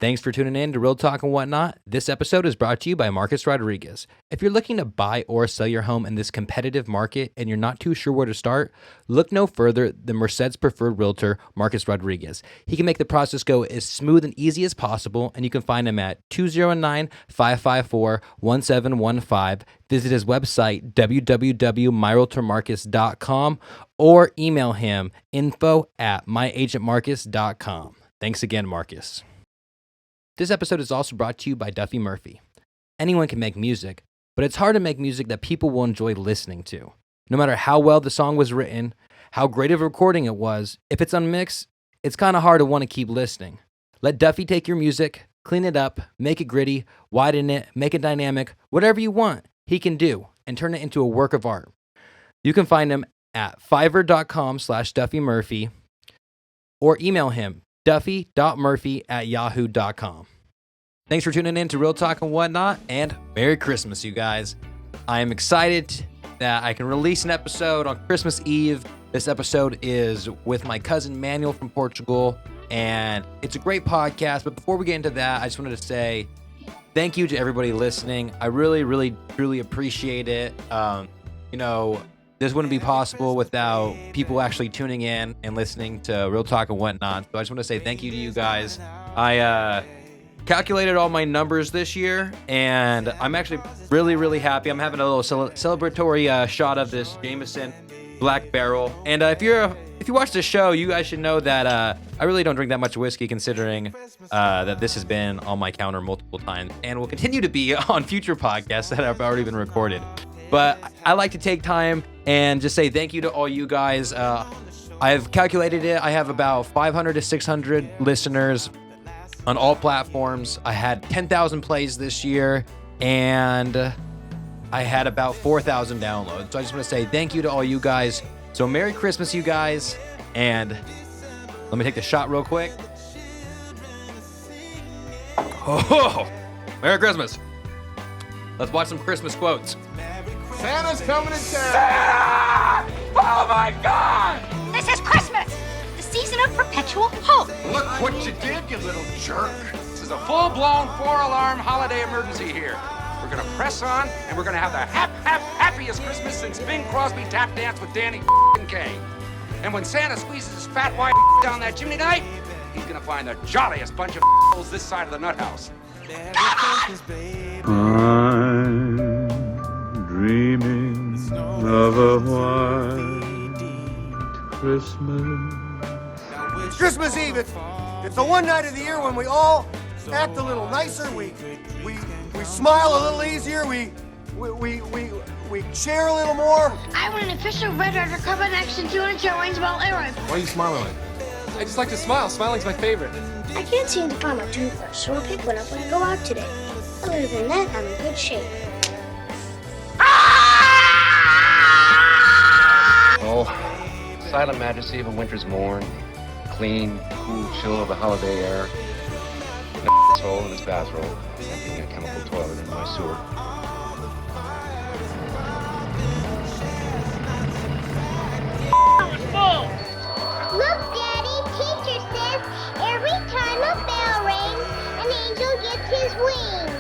Thanks for tuning in to Real Talk and Whatnot. This episode is brought to you by Marcus Rodriguez. If you're looking to buy or sell your home in this competitive market and you're not too sure where to start, look no further than Merced's preferred realtor, Marcus Rodriguez. He can make the process go as smooth and easy as possible, and you can find him at 209-554-1715. Visit his website, www.myrealtormarcus.com, or email him info@myagentmarcus.com. Thanks again, Marcus. This episode is also brought to you by Duffy Murphy. Anyone can make music, but it's hard to make music that people will enjoy listening to. No matter how well the song was written, how great of a recording it was, if it's unmixed, it's kind of hard to want to keep listening. Let Duffy take your music, clean it up, make it gritty, widen it, make it dynamic, whatever you want, he can do, and turn it into a work of art. You can find him at fiverr.com/DuffyMurphy or email him duffy.murphy@yahoo.com. Thanks for tuning in to Real Talk and Whatnot, and Merry Christmas, you guys. I am excited that I can release an episode on Christmas Eve. This episode is with my cousin Manuel from Portugal, and it's a great podcast. But before we get into that, I just wanted to say thank you to everybody listening. I really, really, truly appreciate it. This wouldn't be possible without people actually tuning in and listening to Real Talk and Whatnot. So I just want to say thank you to you guys. I calculated all my numbers this year, and I'm actually really, really happy. I'm having a little celebratory shot of this Jameson Black Barrel. And if you watch the show, you guys should know that I really don't drink that much whiskey, considering that this has been on my counter multiple times and will continue to be on future podcasts that have already been recorded. But I like to take time and just say thank you to all you guys. I've calculated it. I have about 500 to 600 listeners on all platforms. I had 10,000 plays this year, and I had about 4,000 downloads. So I just want to say thank you to all you guys. So Merry Christmas, you guys. And let me take the shot real quick. Oh, Merry Christmas. Let's watch some Christmas quotes. Santa's coming to town. Santa! Oh my God! This is Christmas, the season of perpetual hope. Look what you did, you little jerk. This is a full-blown 4-alarm holiday emergency here. We're gonna press on, and we're gonna have the happiest Christmas since Bing Crosby tap danced with Danny Kaye. And when Santa squeezes his fat white down that chimney night, he's gonna find the jolliest bunch of this side of the nut house. I'm dreaming of a white Christmas. Christmas Eve, it's the one night of the year when we all act a little nicer, we smile a little easier, we share a little more. I want an official red undercover action 200 show range ball arrow. Why are you smiling like? I just like to smile. Smiling's my favorite. I can't seem to find my toothbrush, so I'll pick one up when I go out today. Other than that, I'm in good shape. Oh, silent majesty of a winter's morn, clean, cool chill of the holiday air, and a hole in his bathrobe, emptying a chemical toilet in my sewer. Look, Daddy, teacher says every time a bell rings, an angel gets his wings.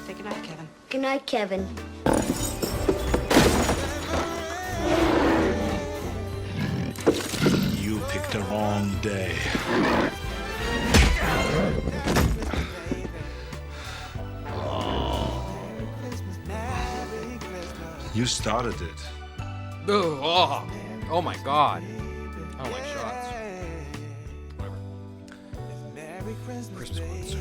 Say goodnight, Kevin. Good night, Kevin. You picked the wrong day. You started it. Oh my God. I don't like shots. Whatever. Christmas quotes.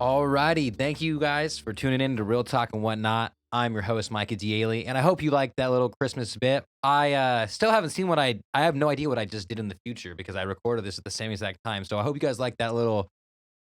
Alrighty, thank you guys for tuning in to Real Talk and Whatnot. I'm your host, Micah Dialey, and I hope you liked that little Christmas bit. I still haven't seen what I have no idea what I just did in the future because I recorded this at the same exact time. So I hope you guys like that little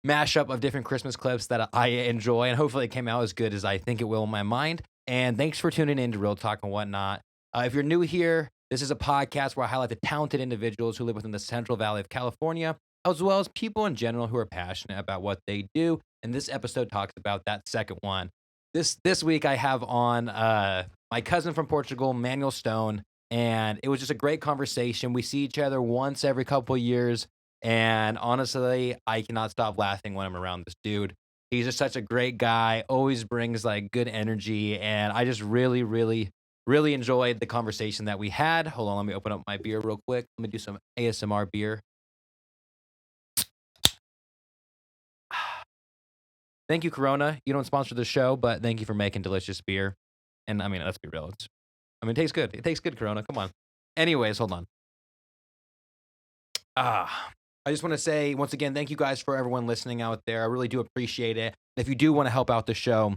mashup of different Christmas clips that I enjoy, and hopefully it came out as good as I think it will in my mind. And thanks for tuning in to Real Talk and Whatnot. If you're new here, this is a podcast where I highlight the talented individuals who live within the Central Valley of California, as well as people in general who are passionate about what they do. And this episode talks about that second one. This week I have on my cousin from Portugal, Manuel Stone, and it was just a great conversation. We see each other once every couple of years, And honestly, I cannot stop laughing when I'm around this dude. He's just such a great guy, always brings like good energy. And I just really, really, really enjoyed the conversation that we had. Hold on, let me open up my beer real quick. Let me do some ASMR beer. Thank you, Corona. You don't sponsor the show, but thank you for making delicious beer. And I mean, let's be real. It tastes good. It tastes good, Corona. Come on. Anyways, hold on. I just want to say once again, thank you guys for everyone listening out there. I really do appreciate it. If you do want to help out the show,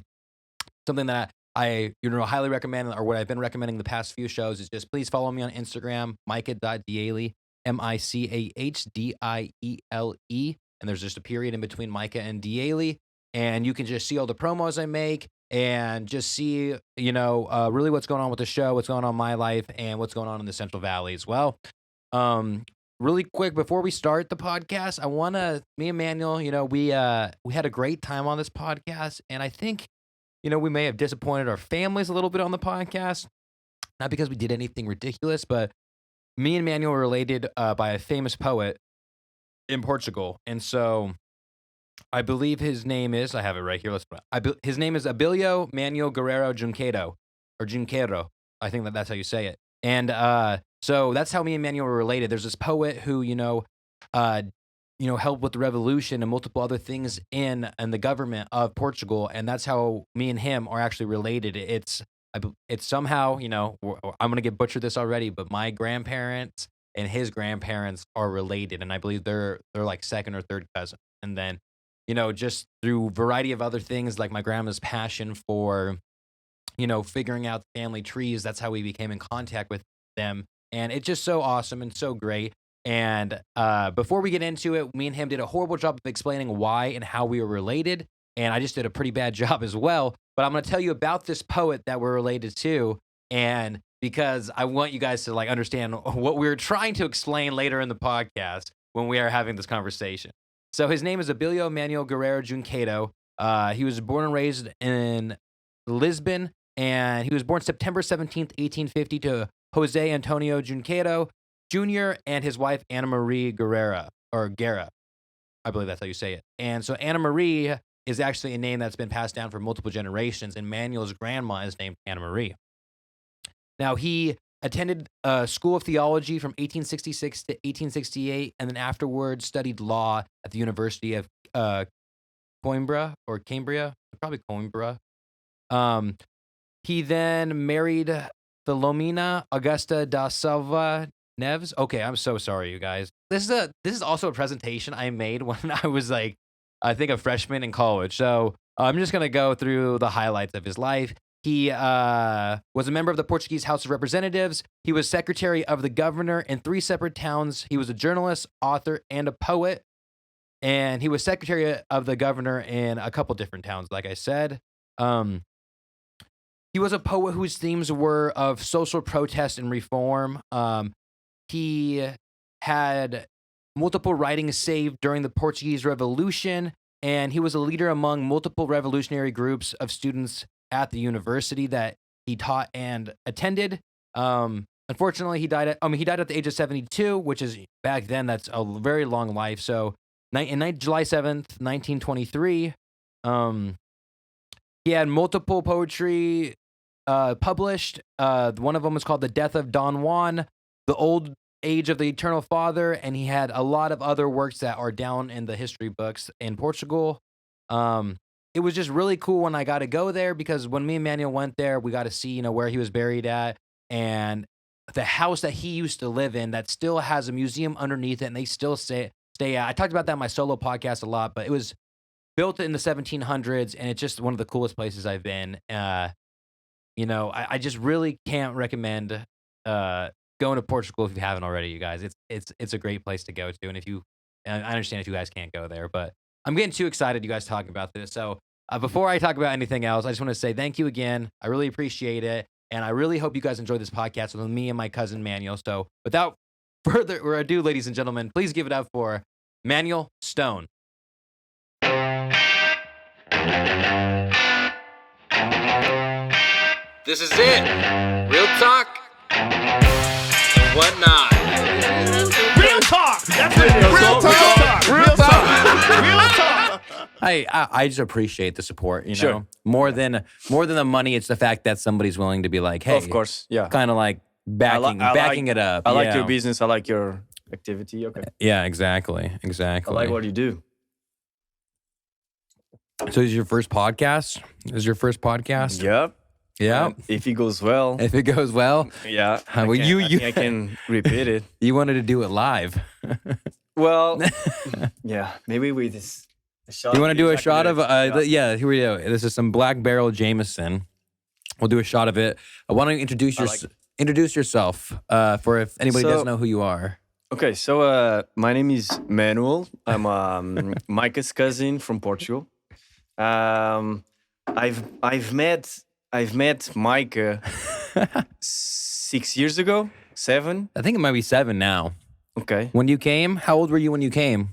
something that I highly recommend, or what I've been recommending the past few shows, is just please follow me on Instagram, Micah.Diele, MICAHDIELE. And there's just a period in between Micah and Diele. And you can just see all the promos I make and just see, really what's going on with the show, what's going on in my life, and what's going on in the Central Valley as well. Really quick, before we start the podcast, me and Manuel, we had a great time on this podcast. And I think, we may have disappointed our families a little bit on the podcast. Not because we did anything ridiculous, but me and Manuel were related by a famous poet in Portugal. And so I believe his name is, I have it right here. His name is Abilio Manuel Guerrero Junqueiro, or Junqueiro. I think that's how you say it. And so that's how me and Manuel were related. There's this poet who, helped with the revolution and multiple other things in the government of Portugal. And that's how me and him are actually related. It's somehow, I'm going to get butchered this already, but my grandparents and his grandparents are related. And I believe they're like second or third cousin. And then, just through a variety of other things, like my grandma's passion for, figuring out family trees, that's how we became in contact with them. And it's just so awesome and so great. And before we get into it, me and him did a horrible job of explaining why and how we were related. And I just did a pretty bad job as well. But I'm going to tell you about this poet that we're related to. And because I want you guys to understand what we were trying to explain later in the podcast when we are having this conversation. So his name is Abilio Manuel Guerrero Junqueiro. He was born and raised in Lisbon, and he was born September 17th, 1850 to Jose Antonio Junqueiro Jr. and his wife Ana Maria Guerra. I believe that's how you say it. And so Ana Maria is actually a name that's been passed down for multiple generations, and Manuel's grandma is named Ana Maria. Now, he attended School of Theology from 1866 to 1868, and then afterwards studied law at the University of Cambria, probably Coimbra. He then married Filomena Augusta da Silva Neves. Okay, I'm so sorry, you guys. This is also a presentation I made when I was I think a freshman in college. So I'm just gonna go through the highlights of his life. He was a member of the Portuguese House of Representatives. He was secretary of the governor in 3 separate towns. He was a journalist, author, and a poet. And he was secretary of the governor in a couple different towns, like I said. He was a poet whose themes were of social protest and reform. He had multiple writings saved during the Portuguese Revolution, and he was a leader among multiple revolutionary groups of students at the university that he taught and attended. Unfortunately, he died at the age of 72, which is back then, that's a very long life. So July 7th, 1923, he had multiple poetry published. One of them was called The Death of Don Juan, The Old Age of the Eternal Father, and he had a lot of other works that are down in the history books in Portugal. It was just really cool when I got to go there, because when me and Manuel went there, we got to see, where he was buried at, and the house that he used to live in that still has a museum underneath it, and they still stay at. I talked about that in my solo podcast a lot, but it was built in the 1700s, and it's just one of the coolest places I've been. I just really can't recommend going to Portugal if you haven't already, you guys. It's a great place to go to, and I understand if you guys can't go there, but I'm getting too excited you guys talking about this. So before I talk about anything else, I just want to say thank you again. I really appreciate it, and I really hope you guys enjoyed this podcast with me and my cousin Manuel. So without further ado, ladies and gentlemen, please give it up for Manuel Stone. This is it. Real talk and whatnot. Real talk Real talk. Real talk. I just appreciate the support, you know. Sure. More than the money, it's the fact that somebody's willing to be like, hey, Of course, yeah. kind of like backing it up. I like yeah. your business. I like your activity. Okay. Yeah, exactly. I like what you do. So is your first podcast? Yep. Yeah. If it goes well. If it goes well. Yeah. Well, I can repeat it. You wanted to do it live. Well, yeah. Maybe with this. You want to do a shot of? Yeah. Here we go. This is some Black Barrel Jameson. We'll do a shot of it. Why don't you introduce yourself for if anybody doesn't know who you are. Okay, so my name is Manuel. I'm Micah's cousin from Portugal. I've met Micah 6 years ago, 7. I think it might be 7 now. Okay. When you came, how old were you when you came?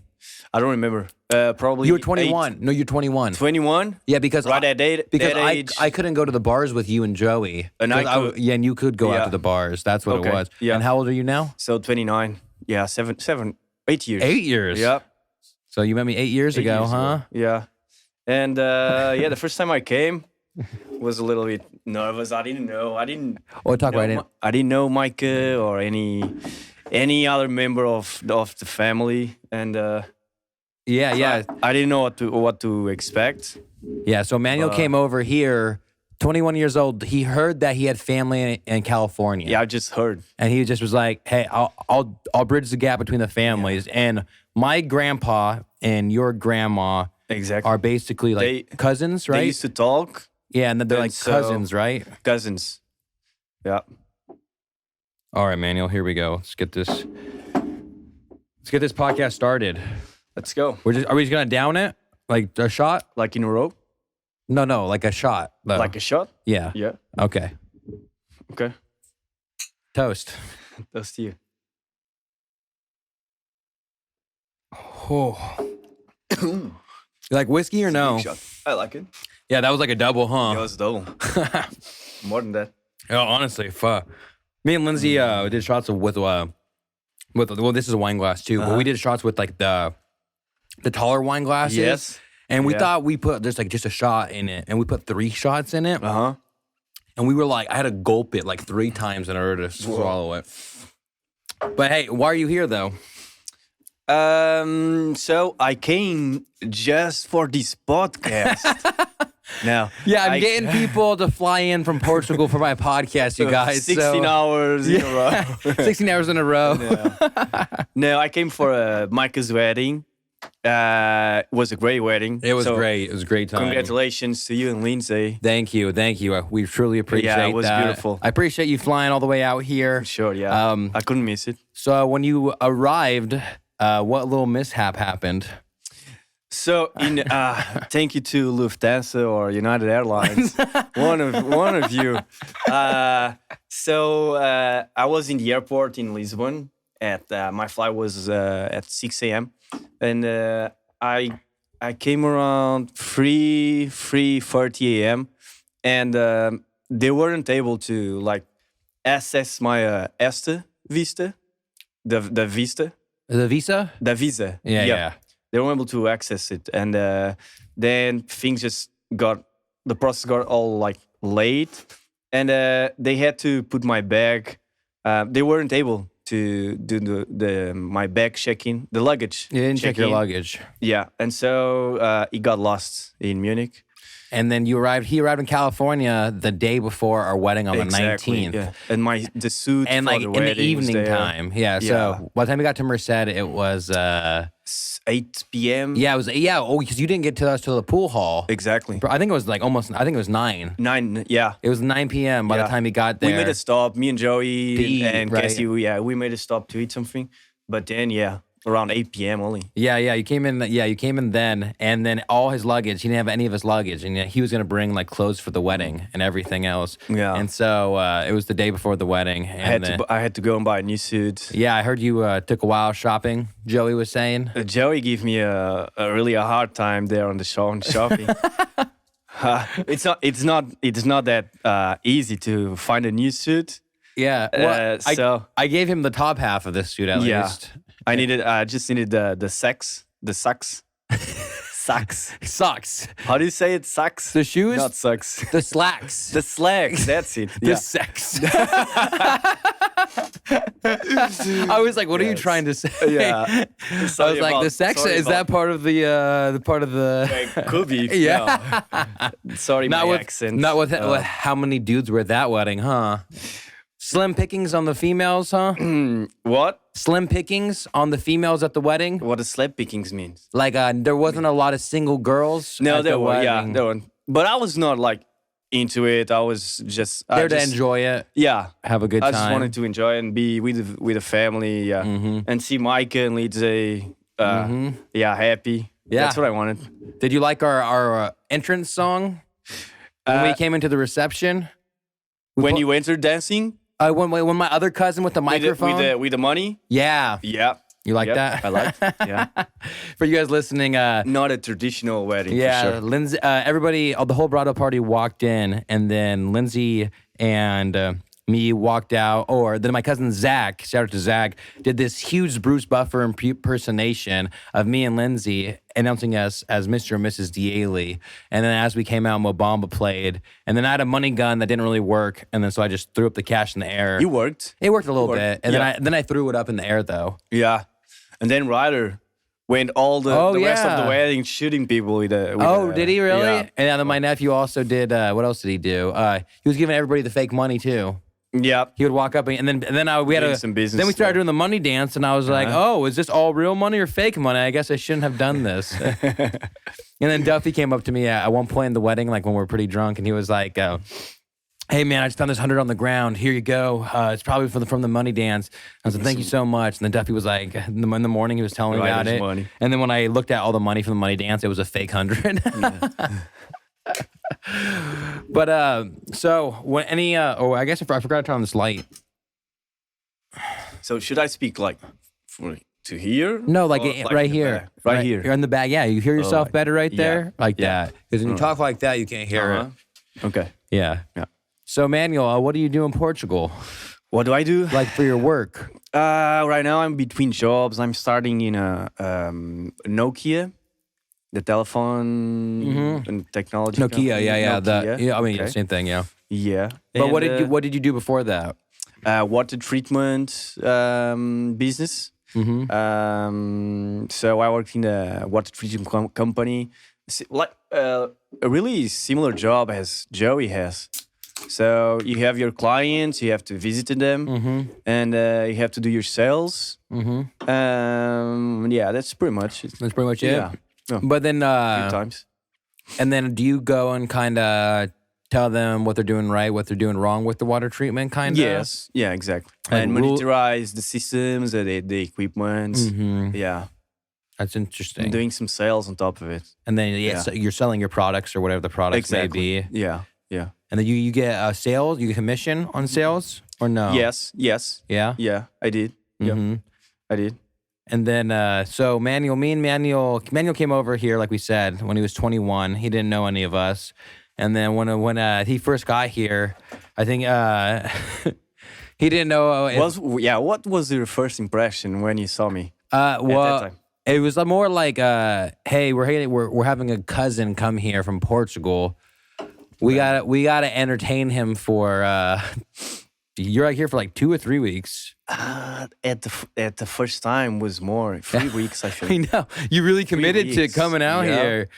I don't remember. Probably you were 21. 8. No, you're 21. 21? Yeah, because right at that age. I couldn't go to the bars with you and Joey. And and you could go out to the bars. That's what it was. Yeah. And how old are you now? So 29. Yeah, 8 years. 8 years. Yep. So you met me 8 years ago, huh? Yeah. And the first time I came was a little bit nervous. I didn't know. I didn't know Micah or any other member of the family, and yeah. I didn't know what to expect. Yeah. So Manuel came over here, 21 years old. He heard that he had family in California. Yeah, I just heard, and he just was like, "Hey, I'll bridge the gap between the families." Yeah. And my grandpa and your grandma are basically like cousins, right? They used to talk. Yeah, and then they're like cousins, right? Cousins. Yeah. All right, Manuel, here we go. Let's get this podcast started. Let's go. Are we just gonna down it? Like a shot? Like in a row? No, like a shot. Though. Like a shot? Yeah. Yeah. Okay. Toast. Toast to you. Oh. You like whiskey or no? I like it. Yeah, that was like a double, huh? Yeah, it was a double. More than that. Oh, honestly, fuck. Me and Lindsay did shots with this is a wine glass too, but we did shots with like the taller wine glasses. Yes. And we thought we put there's like just a shot in it, and we put 3 shots in it. And we were like, I had to gulp it like 3 times in order to swallow it. But hey, why are you here though? So I came just for this podcast. Now, yeah, I'm getting people to fly in from Portugal for my podcast, you guys. 16 hours in a row. 16 hours in a row. No, I came for Micah's wedding. It was a great wedding. It was great. It was a great time. Congratulations to you and Lindsay. Thank you. We truly appreciate that. Yeah, it was beautiful. I appreciate you flying all the way out here. Sure, yeah. I couldn't miss it. So when you arrived, what little mishap happened? So, thank you to Lufthansa or United Airlines, one of you. So I was in the airport in Lisbon. My flight was at 6 a.m. and I came around 3:30 a.m. and they weren't able to like access my visa. The visa. The visa? The visa. Yeah. They weren't able to access it, and then things the process got all like late, and they had to put my bag. They weren't able to do my bag check-in, the luggage. You didn't check your luggage. Yeah, and so it got lost in Munich. And then he arrived in California the day before our wedding on the 19th. Yeah. And the suit and for like the in wedding the evening time. Yeah. So by the time we got to Merced, it was 8 p.m. Yeah, it was because you didn't get to us till the pool hall. Exactly. I think it was 9. 9, yeah. It was 9 p.m. by the time we got there. We made a stop, me and Joey and right? Cassie, we made a stop to eat something. But then around 8 p.m. only. Yeah, you came in. Yeah, you came in then, and then all his luggage. He didn't have any of his luggage, and he was gonna bring like clothes for the wedding and everything else. Yeah. And so it was the day before the wedding. And I had to go and buy a new suit. Yeah, I heard you took a while shopping. Joey was saying. Joey gave me a really hard time there on the shopping. It's not that easy to find a new suit. Yeah. Well, I gave him the top half of this suit at least. I just needed the socks. Socks. How do you say it? Socks? The shoes? Not socks. The slacks. The slacks. That's it. The sex. I was like, what are you trying to say? Yeah. I was like, the sex, is that part of the Could be. Yeah. No. Sorry, not my with, accent. Not with how many dudes were at that wedding, huh? Slim pickings on the females, huh? What? Slim pickings on the females at the wedding? What does slap pickings means? Like, there wasn't a lot of single girls. No, at there the were. Yeah, wedding. there were. But I was not like into it. I was just there to enjoy it. Yeah, have a good time. I just wanted to enjoy and be with the family. Yeah, and see Micah and Lindsay. Yeah, happy. Yeah, that's what I wanted. Did you like our entrance song when we came into the reception? When you entered dancing. When my other cousin with the microphone with the money. Yeah. You like that? I like. Yeah. For you guys listening, not a traditional wedding. Yeah, for sure. Lindsay. Everybody, the whole bridal party walked in, and then Lindsay and me walked out. Or then my cousin Zach, shout out to Zach, did this huge Bruce Buffer impersonation of me and Lindsay, announcing us as Mr. and Mrs. Daly. And then as we came out, Mobamba played. And then I had a money gun that didn't really work. And then so I just threw up the cash in the air. You worked. It worked a little bit. And then I threw it up in the air though. Yeah. And then Ryder went all the rest of the wedding shooting people with a. Did he really? Yeah. And then my nephew also did. What else did he do? He was giving everybody the fake money too. Yeah, he would walk up and then we had some business. Then we started doing the money dance, and I was like, "Oh, is this all real money or fake money? I guess I shouldn't have done this." And then Duffy came up to me at one point in the wedding, like when we were pretty drunk, and he was like, "Hey man, I just found this 100 on the ground. Here you go. It's probably from the money dance." I was like, "Thank you so much." And then Duffy was like, in the morning, he was telling me about it. Money. And then when I looked at all the money from the money dance, it was a fake 100. But so when I guess if I forgot to turn on this light. So should I speak like to here? No, like right here. Right here. You're in the back. Yeah, you hear yourself better right there? Like that. Because when you talk like that, you can't hear it. Okay. Yeah. So Manuel, what do you do in Portugal? What do I do? Like for your work? Right now I'm between jobs. I'm starting in a Nokia. The telephone and technology. Nokia, company. yeah. Nokia. I mean, same thing, yeah. Yeah. But what did you do before that? Water treatment business. So I worked in a water treatment company, like a really similar job as Joey has. So you have your clients, you have to visit them, and you have to do your sales. Yeah, that's pretty much it. That's pretty much it. Yeah. Oh, but then, good times. And then, do you go and kind of tell them what they're doing right, what they're doing wrong with the water treatment, kind of? Yes. Yeah. Exactly. Like and monitorize the systems, the equipment. Yeah. That's interesting. And doing some sales on top of it. And then, so you're selling your products or whatever the products may be. Yeah. Yeah. And then you get sales. You get commission on sales or no? Yes. Yeah. Yeah. I did. Yeah. I did. And then, so Manuel came over here, like we said, when he was 21. He didn't know any of us. And then when he first got here, I think he didn't know. What was your first impression when you saw me? Well, at that time? It was more like, hey, we're having a cousin come here from Portugal. We gotta entertain him for. You're like here for like 2 or 3 weeks. At the first time was more 3 weeks. I think. I know you really committed to coming out here.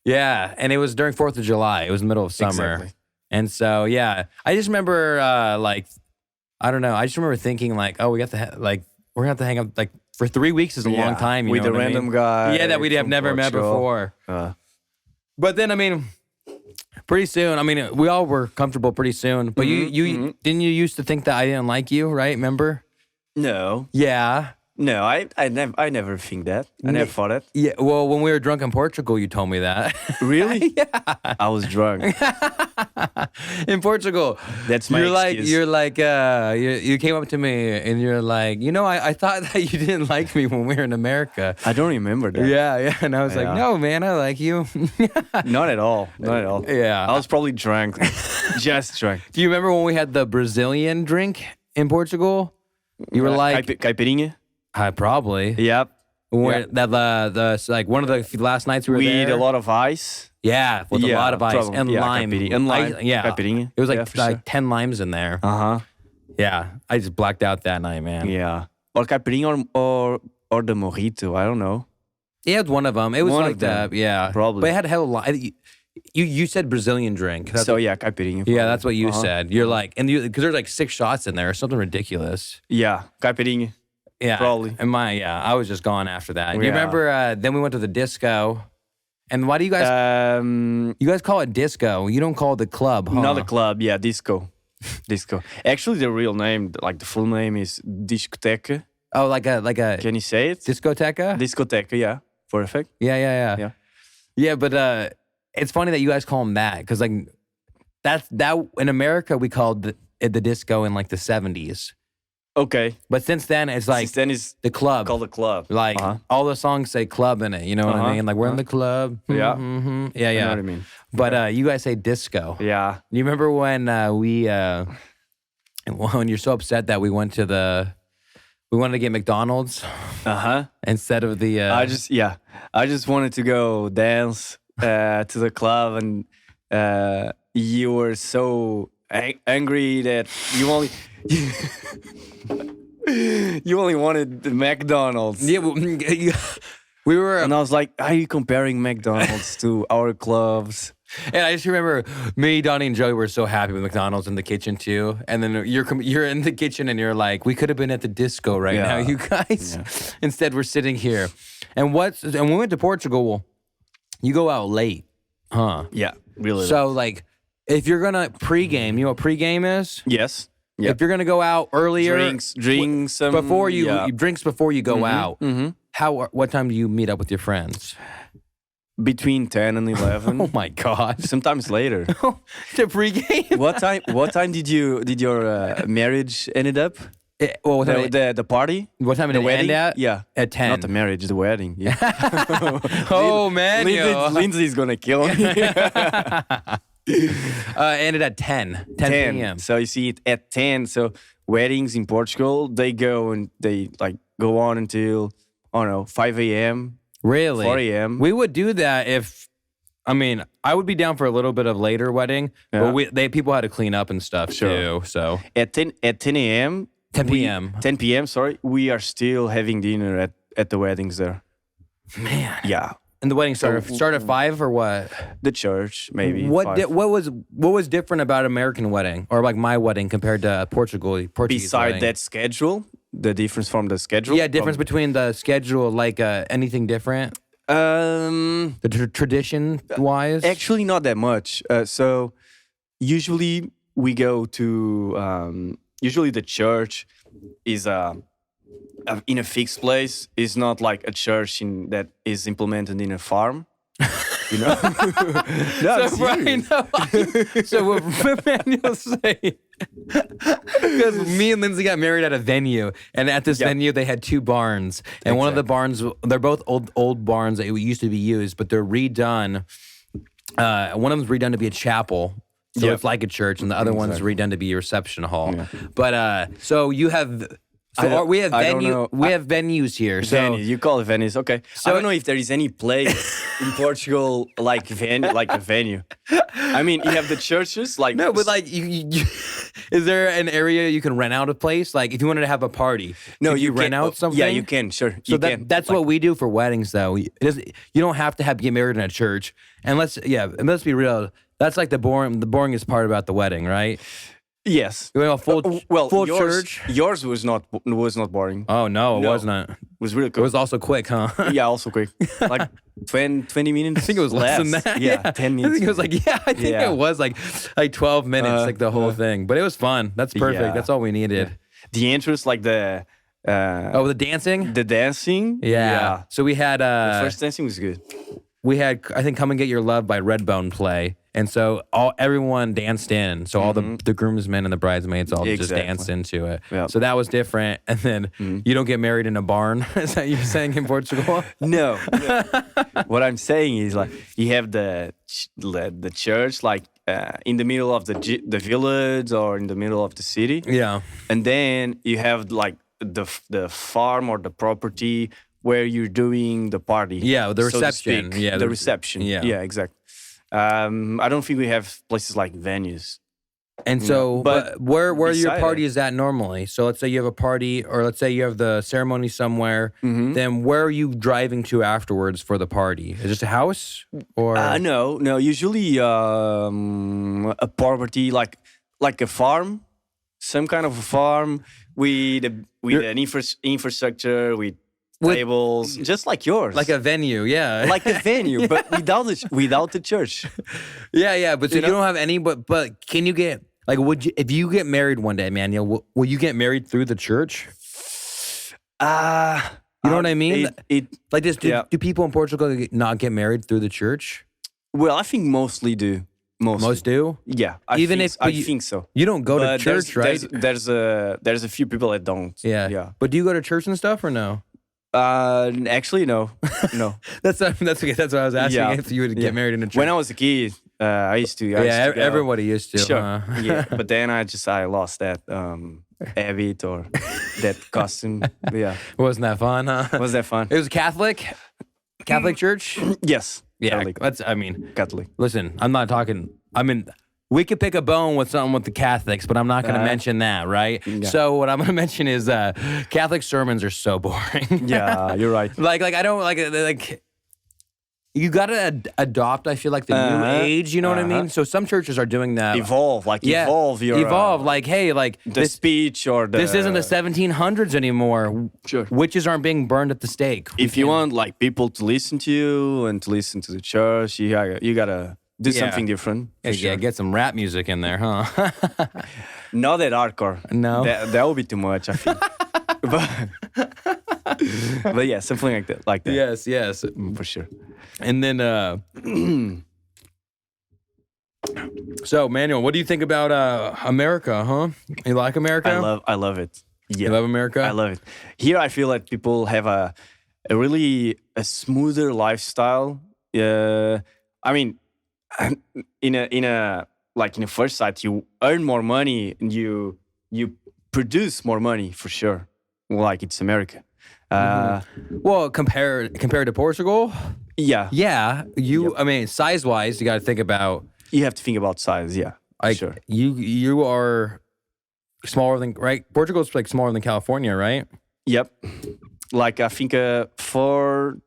Yeah, and it was during 4th of July. It was the middle of summer, Exactly. And so I just remember I don't know. I just remember thinking like, oh, we're gonna have to hang up like for 3 weeks is a long time. You with know a what I random mean? guy. Yeah, that we'd have never met before. But then pretty soon, we all were comfortable pretty soon. But you didn't you used to think that I didn't like you, right? Remember? No. Yeah. No, I never think that. I never thought it. Yeah. Well, when we were drunk in Portugal, you told me that. Really? Yeah. I was drunk. In Portugal. That's my excuse. You came up to me and you're like, I thought that you didn't like me when we were in America. I don't remember that. Yeah. And I was like, no, man, I like you. Not at all. Not at all. Yeah. I was probably drunk. Just drunk. Do you remember when we had the Brazilian drink in Portugal? You were like... Caipirinha? Probably. Yep. Where, that the like one of the last nights we were there. Eat a lot of ice. Yeah, with a lot of ice probably. and lime. Caipirinha. And lime. Yeah, Caipirinha. it was like Yeah, for sure. 10 limes in there. Yeah, I just blacked out that night, man. Yeah. Or caipirinha or the mojito. I don't know. Yeah, it was one of them. It was One like of them, that. Yeah, probably. But it had a lime. You said Brazilian drink. That's So yeah, caipirinha. yeah, probably. that's what you said. You're like, and because there's like 6 shots in there, or something ridiculous. Yeah, caipirinha. Yeah, Probably. And I was just gone after that. You Yeah. remember? Then we went to the disco. And why do you guys? You guys call it disco. You don't call it the club, huh? Not a club. Yeah, disco. Disco. Actually, the real name, like the full name, is discoteca. Oh, like a Can you say it? discoteca? Discoteca. Yeah. Perfect. Yeah. Yeah, but it's funny that you guys call them that because like that in America we called it the disco in like the 70s. Okay. But since then it's like Since then it's the club. called the club. Like all the songs say club in it. You know what I mean? Like we're in the club. Yeah. Mm-hmm. I know Yeah. what I mean. But you guys say disco. Yeah. You remember when when you're so upset that we wanted to get McDonald's instead of the I just wanted to go dance to the club, and you were so angry that you only you only wanted the McDonald's. Yeah, we were, and I was like, "Are you comparing McDonald's to our clubs?" And I just remember me, Donnie, and Joey were so happy with McDonald's in the kitchen too. And then you're in the kitchen and you're like, we could have been at the disco right now, you guys. Yeah. Instead, we're sitting here. And we went to Portugal. You go out late, huh? Yeah, really. So like, if you're gonna pregame, you know what pregame is? Yes. Yep. If you're gonna go out earlier, drinks before you drinks before you go out. Mm-hmm. What time do you meet up with your friends? Between 10 and 11. Oh my God! Sometimes later. To pregame. What time did your marriage ended up? What time the party? What time did the it wedding? end at? Yeah, at 10. Not the marriage, the wedding. Yeah. Oh man, Lindsay's gonna kill me. Ended at 10 p.m. So you see it at 10. So weddings in Portugal, they go on until I don't know 5 a.m. Really? 4 a.m. We would do that I would be down for a little bit of later wedding, but people had to clean up and stuff too. So at 10 a.m. 10 p.m. 10 p.m. Sorry, we are still having dinner at the weddings there. Man. Yeah. And the wedding start at 5 or what? The church maybe. What was different about American wedding or like my wedding compared to Portuguese Beside wedding? that schedule, the difference from the schedule. Yeah, difference between the schedule, like anything different. The tradition wise. Actually, not that much. So usually we go to. Usually the church is in a fixed place. It's not like a church that is implemented in a farm. You know. No, so Brian, so what Manuel say? Because me and Lindsay got married at a venue, and at this venue they had 2 barns, and one of the barns, they're both old barns that used to be used, but they're redone. One of them's redone to be a chapel. So it's like a church, and the other one's redone to be a reception hall. Yeah. But so you have, we have venues here. So venue, you call it venues, okay? So I don't know if there is any place in Portugal like a venue. I mean, you have the churches, like no, but like, is there an area you can rent out a place? Like, if you wanted to have a party, no, you rent out something. Yeah, you can, sure. So that's what we do for weddings, though. You don't have to get married in a church, and let's be real. That's like the boringest part about the wedding, right? Yes. You know, full church. Yours was not boring. Oh no, it wasn't. It was really cool. It was also quick, huh? Yeah, also quick. Like 20 minutes. I think it was less than that. Yeah, 10 minutes. I think it was it was like 12 minutes, like the whole thing. But it was fun. That's perfect. Yeah. That's all we needed. Yeah. The entrance, like the the dancing. The dancing. Yeah. So we had the first dancing was good. We had, I think, "Come and Get Your Love" by Redbone play. And so everyone danced in. So all the groomsmen and the bridesmaids all just danced into it. Yep. So that was different. And then you don't get married in a barn. Is that you're saying in Portugal? No. What I'm saying is like you have the church like in the middle of the village or in the middle of the city. Yeah. And then you have like the farm or the property where you're doing the party. Yeah, the so to reception. speak. Yeah, the reception. Yeah, exactly. I don't think we have places like venues. And so, but where are your beside parties at normally? So let's say you have a party, or let's say you have the ceremony somewhere. Then where are you driving to afterwards for the party? Is it just a house, or No. Usually, a property like a farm, some kind of a farm with an infrastructure with tables, just like yours, like a venue? Yeah, like a venue, but without the church. Yeah. But so you don't have any. But can you get would you, if you get married one day, Manuel? Will you get married through the church? You know what I mean? Like this. Do people in Portugal not get married through the church? Well, I think mostly do. Most do. Yeah, I think so. You don't go to church, right? There's a few people that don't. Yeah. But do you go to church and stuff or no? Actually, no. That's okay. That's what I was asking. If you would get married in a church. When I was a kid, I used to. Everybody used to. Sure. Yeah, but then I lost that habit or that custom. Yeah. Wasn't that fun, huh? Was that fun? It was Catholic church? Yes. Yeah. Catholic. Catholic. Listen, I'm not talking. We could pick a bone with something with the Catholics, but I'm not going to mention that, right? Yeah. So what I'm going to mention is Catholic sermons are so boring. Yeah, you're right. Like I don't like. You got to adopt, I feel like, the new age, you know what I mean? So some churches are doing that. Evolve. Evolve. Like, hey, like the speech or this isn't the 1700s anymore. Sure. Witches aren't being burned at the stake. If you want like people to listen to you and to listen to the church, you gotta do something different. Yeah, get some rap music in there, huh? Not that hardcore. No. That would be too much, I think. But yeah, something like that. Yes. For sure. And then, so Manuel, what do you think about America, huh? You like America? I love it. Yeah. You love America? I love it. Here I feel like people have a really smoother lifestyle. I mean, in a first sight, you earn more money and you produce more money for sure. Like it's America. Well, compared to Portugal, yeah. I mean, size-wise, you got to think about. You have to think about size, yeah. Sure. You are smaller than right. Portugal's like smaller than California, right? Yep. Like I think for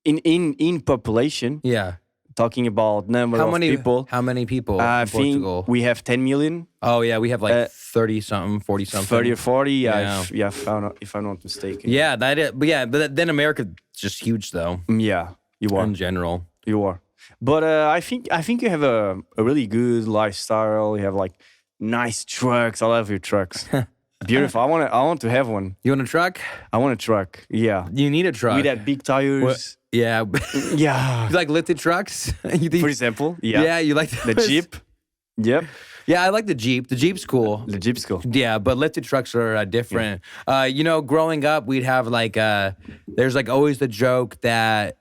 in population. Yeah. Talking about number of people. How many people I in Portugal? Think we have 10 million. Oh yeah, we have like 30-something, 40-something. 30 or 40, yeah. If I'm not mistaken. Yeah, but then America's just huge though. Yeah, you are. In general. You are. But I think you have a really good lifestyle. You have like nice trucks. I love your trucks. Beautiful. I want to have one. You want a truck? I want a truck. Yeah. You need a truck. With that big tires. What? Yeah. Yeah. You like lifted trucks? For example, yeah. Yeah, you like the Jeep? Yep. Yeah, I like the Jeep. The Jeep's cool. The Jeep's cool. Yeah, but lifted trucks are different. Yeah. Growing up, we'd have like, there's like always the joke that,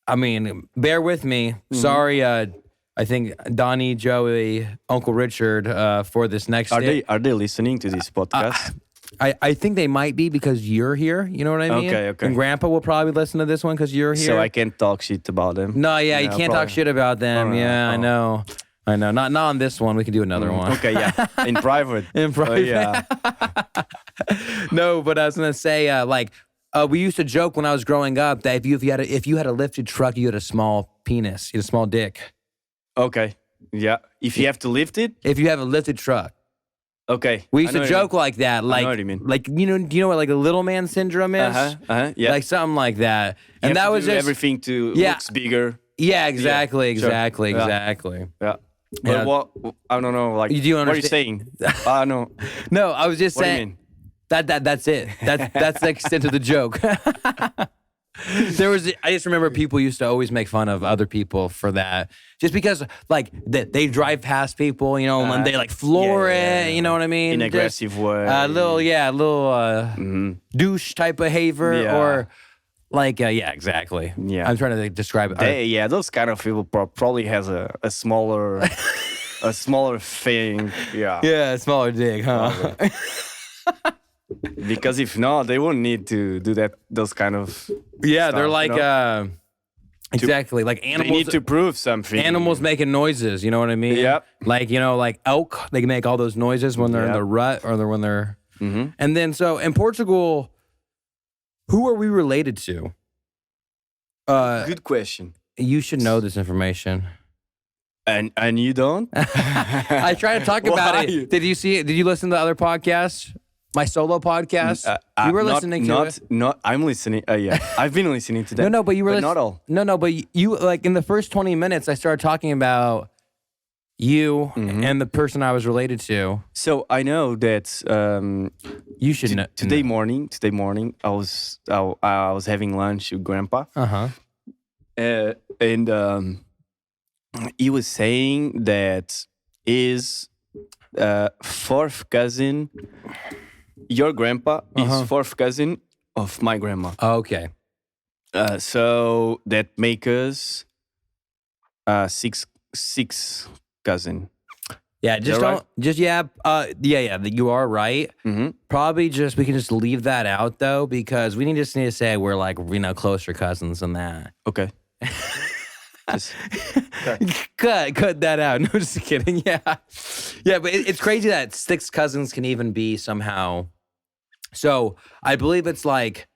I mean, bear with me. Mm-hmm. Sorry, I think Donnie, Joey, Uncle Richard for this next. Are they listening to this podcast? I think they might be because you're here. You know what I mean? Okay. And Grandpa will probably listen to this one because you're here. So I can't talk shit about them. No, yeah, you can't talk shit about them. Right. Yeah, I know. Not on this one. We can do another one. Okay, yeah. In private. In private. Yeah. No, but I was gonna say, we used to joke when I was growing up that if you had a lifted truck, you had a small penis, you had a small dick. Okay. Yeah. If you have to lift it. If you have a lifted truck. Okay. We used to joke like that. Like, I know what you mean. Like, do you know what like a little man syndrome is? Yeah. Like something like that. And that was just everything to looks bigger. Yeah, exactly. Yeah, exactly. Yeah. But what I don't know, like you what are you saying? No. No, I was just what saying do you mean? that's it. That's the extent of the joke. I just remember people used to always make fun of other people for that. Just because, like, they drive past people, and they, like, floor it, you know what I mean? In an aggressive way. A little douche type behavior, or, like, yeah, exactly. Yeah. I'm trying to describe it. Those kind of people probably has a smaller, a smaller thing. Yeah. Yeah, a smaller dick, huh? Because if not, they won't need to do those kind of Yeah, stuff, they're like you know? exactly like animals. They need to prove something. Animals making noises, you know what I mean? Yep. Like, like elk, they can make all those noises when they're in the rut or when they're. Mm-hmm. And then, so in Portugal, who are we related to? Good question. You should know this information. And you don't? I try to talk about it. Did you see it? Did you listen to the other podcasts? My solo podcast? You were listening to it? I'm listening. Yeah, I've been listening to them. No, but you were not all. No, but you like in the first 20 minutes, I started talking about you and the person I was related to. So I know that you should know. Today morning, I was having lunch with Grandpa. And he was saying that his fourth cousin, your grandpa, is fourth cousin of my grandma. Okay. So that make us six cousin. Yeah, you are right. Mm-hmm. Probably we can just leave that out though, because we need to say we're like, closer cousins than that. Okay. Cut that out. No, just kidding. Yeah. Yeah, but it's crazy that 6 cousins can even be somehow. So I believe it's like,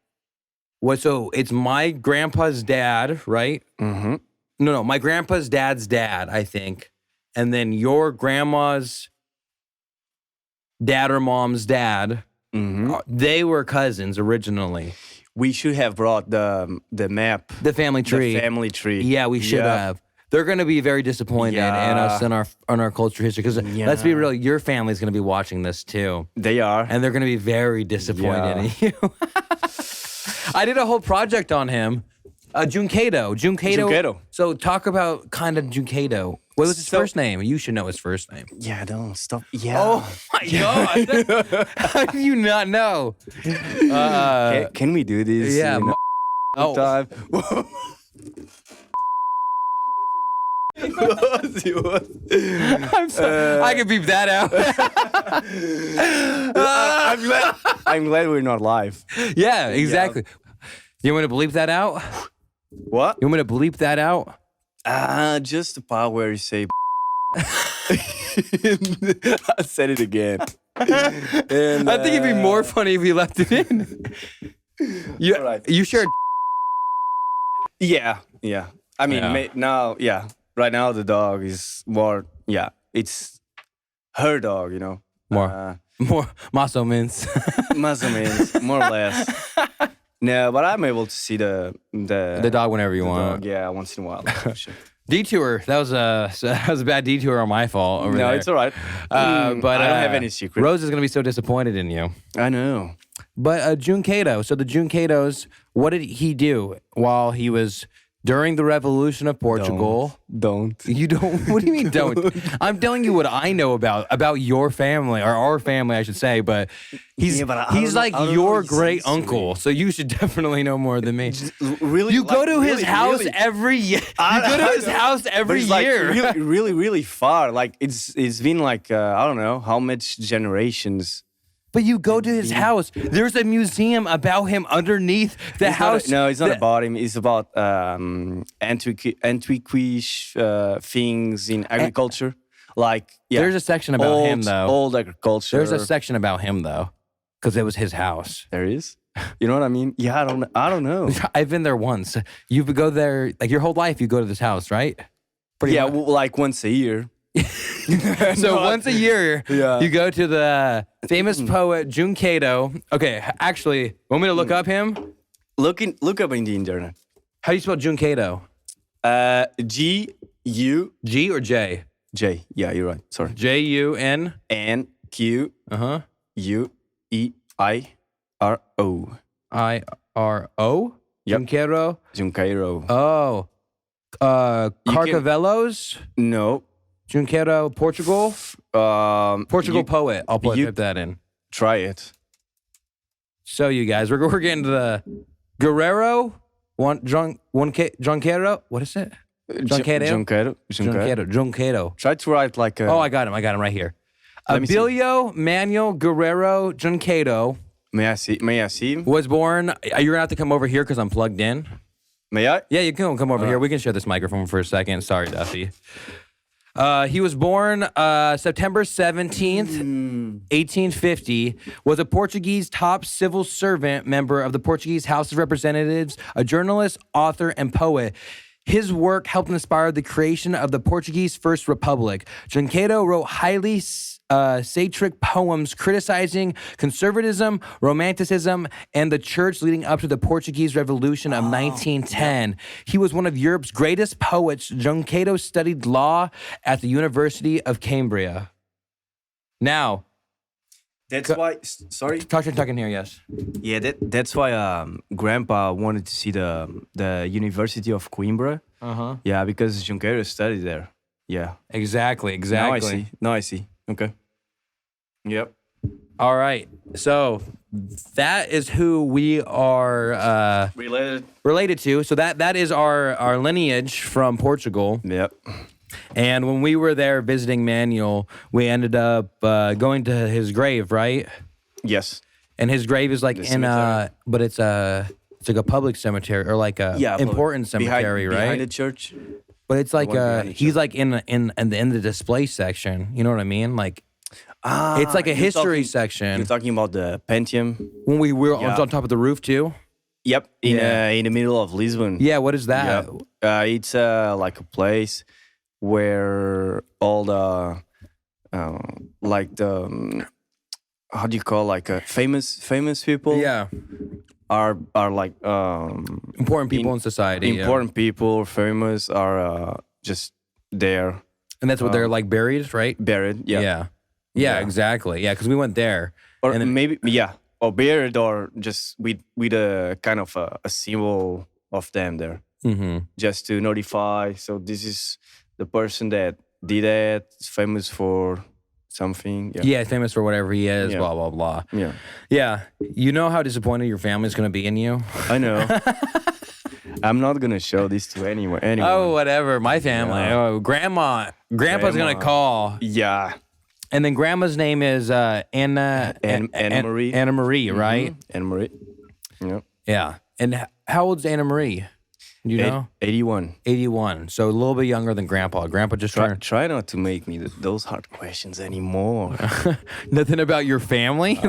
so it's my grandpa's dad, right? Mm-hmm. No, my grandpa's dad's dad, I think. And then your grandma's dad or mom's dad, they were cousins originally. We should have brought the map. The family tree. The family tree. Yeah, we should have. They're going to be very disappointed in us and our culture history. Because let's be real, your family's going to be watching this too. They are. And they're going to be very disappointed in you. I did a whole project on him. Junquedo. So talk about kind of Junquedo. What was his first name? You should know his first name. Yeah, don't stop. Yeah. Oh my God. How do you not know? Can we do this? Yeah. Time? I'm sorry. I can beep that out. I'm glad we're not live. Yeah, exactly. You want me to bleep that out? What? You want me to bleep that out? Just the part where you say I said it again. And, I think it'd be more funny if you left it in. You shared. Yeah. I mean, right now the dog is more, it's her dog, More muscle mince. Muscle mince, more or less. No, but I'm able to see the dog whenever you want. Dog, yeah, once in a while. Sure. Detour. That was a bad detour on my fault. No, it's all right. But I don't have any secret. Rose is gonna be so disappointed in you. I know. But Junquedo. So the Junquedos, what did he do while he was during the Revolution of Portugal? Don't. You don't? What do you mean don't? I'm telling you what I know about your family, or our family, I should say. But he's like your great uncle, so you should definitely know more than me. Really? You go to his house every year. You go to his house every year. Like really, really far. Like it's been like I don't know how much generations. But you go to his house. There's a museum about him underneath the house. It's not about him. It's about antiquish things in agriculture. There's a section about him though. Old agriculture. There's a section about him though, because it was his house. There is. You know what I mean? Yeah, I don't know. I've been there once. You go there like your whole life. You go to this house, right? Like once a year. So once a year, you go to the famous poet Junquedo. Okay, actually, want me to look up him? Look up in the internet. How do you spell Junquedo? G-U... G or J? J. Yeah, you're right. Sorry. J-U-N... N-Q... U-E-I-R-O. I-R-O? Yep. Junqueiro? Oh. Carcavelos? No. Junqueiro, Portugal? Portugal poet. I'll type that in. Try it. So you guys, we're getting to the Guerrero, Junqueiro. What is it? Junqueiro. Try to write like a... Oh, I got him right here. Abilio Manuel Guerrero Junqueiro May I see? May I see him? Was born. You're gonna have to come over here because I'm plugged in. May I? Yeah, you can come over here. We can share this microphone for a second. Sorry, Duffy. He was born September 17th, 1850, was a Portuguese top civil servant, member of the Portuguese House of Representatives, a journalist, author, and poet. His work helped inspire the creation of the Portuguese First Republic. Junqueiro wrote highly satiric poems criticizing conservatism, romanticism, and the church leading up to the Portuguese Revolution of 1910. He was one of Europe's greatest poets. Junqueiro studied law at the University of Cambridge. Now, That's why. Sorry. talk in here, yes. Yeah, that's why Grandpa wanted to see the University of Coimbra. Yeah, because Junqueiro studied there. Yeah. Exactly. Now I see. Okay. Yep. All right. So that is who we are related to. So that is our lineage from Portugal. Yep. And when we were there visiting Manuel, we ended up going to his grave, right? Yes. And his grave is like The in cemetery. but it's like a public cemetery or like a important cemetery, right? Behind the church. But it's like one behind the he's church. like in the display section. You know what I mean? Like it's like a history section. You're talking about the Pentium. When we were on top of the roof too. Yep. In the middle of Lisbon. Yeah. What is that? It's like a place where all the how do you call famous people? Yeah. Are like Important people in society. important people, famous are just there And that's what they're like buried, right? buried. Yeah, exactly. Yeah, because we went there. Or and then- maybe or buried, or just with a kind of a symbol of them there, just to notify. So this is the person that did that. Is famous for something. Yeah, famous for whatever he is, Yeah. blah, blah, blah. Yeah. Yeah. You know how disappointed your family's going to be in you? I know. I'm not gonna show this to anyone. Oh, whatever. My family. Yeah. Oh, Grandpa's going to call. Yeah. And then Grandma's name is Anna Marie. Anna Marie, right? Anna Marie. Yeah. Yeah. And how old's Anna Marie? Do you know? 81. 81. So a little bit younger than Grandpa. Grandpa just turned. Try not to make me those hard questions anymore. Nothing about your family?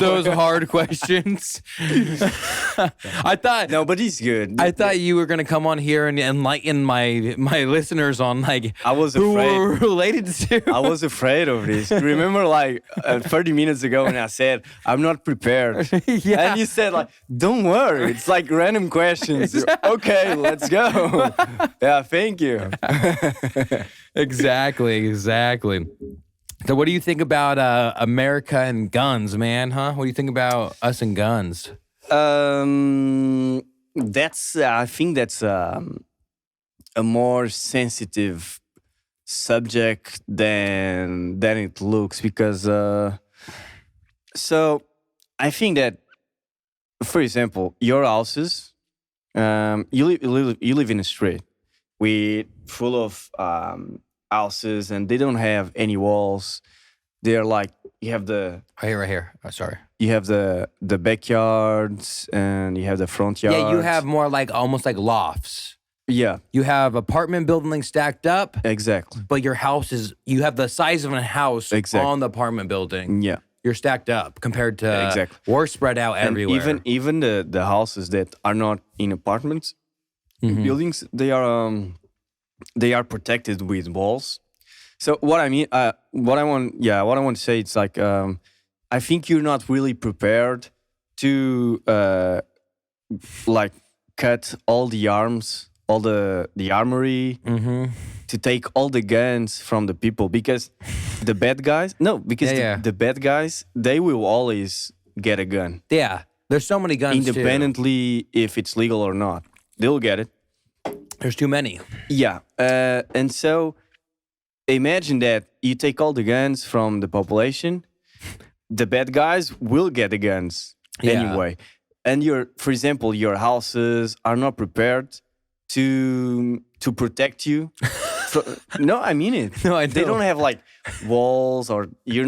those hard questions. I thought No, but he's good. I thought you were gonna come on here and enlighten my listeners on like I was who afraid. we're related to. I was afraid of this. Remember, like 30 minutes ago when I said I'm not prepared, Yeah. and you said like, "Don't worry, it's like random questions." Okay, let's go. Yeah, thank you. Exactly. So what do you think about America and guns, man? Huh? What do you think about us and guns? That's I think that's a more sensitive subject than it looks, because so I think that, for example, your houses, you live in a street with full of houses, and they don't have any walls. They're like, you have the Right here. Oh, sorry. you have the backyards, and you have the front yards. Yeah, you have more like almost like lofts. Yeah, You have apartment buildings stacked up, exactly. but your house you have the size of a house Exactly. on the apartment building. Yeah. You're stacked up compared to Exactly. we're spread out And everywhere. even the houses that are not in apartments, Mm-hmm. buildings, they are protected with walls. So what I mean, what I want to say, it's like I think you're not really prepared to like cut all the arms, all the armory, Mm-hmm. to take all the guns from the people, because the bad guys, the bad guys, they will always get a gun, Yeah, there's so many guns independently if it's legal or not. They'll get it. too. There's too many. Yeah. And so imagine that you take all the guns from the population, the bad guys will get the guns anyway. And for example, your houses are not prepared to protect you. No, I mean it. No, I They know. don't have like walls, or you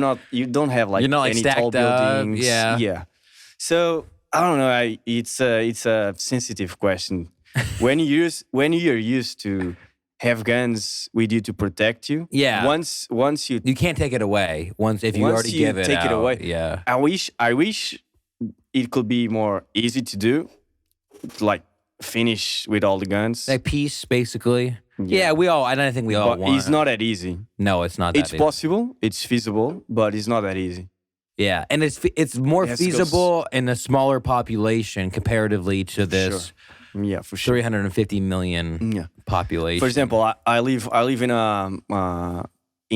don't have like You're not, like, any tall stacked up, buildings. yeah. Yeah. So I don't know. It's a sensitive question. when you're used to have guns with you to protect you. Yeah. Once you can't take it away. If you once already you give it take out, it away. Yeah. I wish it could be more easy to do, like finish with all the guns. Like peace, basically. Yeah, I think we all but want. it's not that easy. No, it's not that It's easy. possible, it's feasible, but it's not that easy. Yeah, and it's more It has to go feasible in a smaller population comparatively to this Yeah, for sure. 350 million population. For example, I live in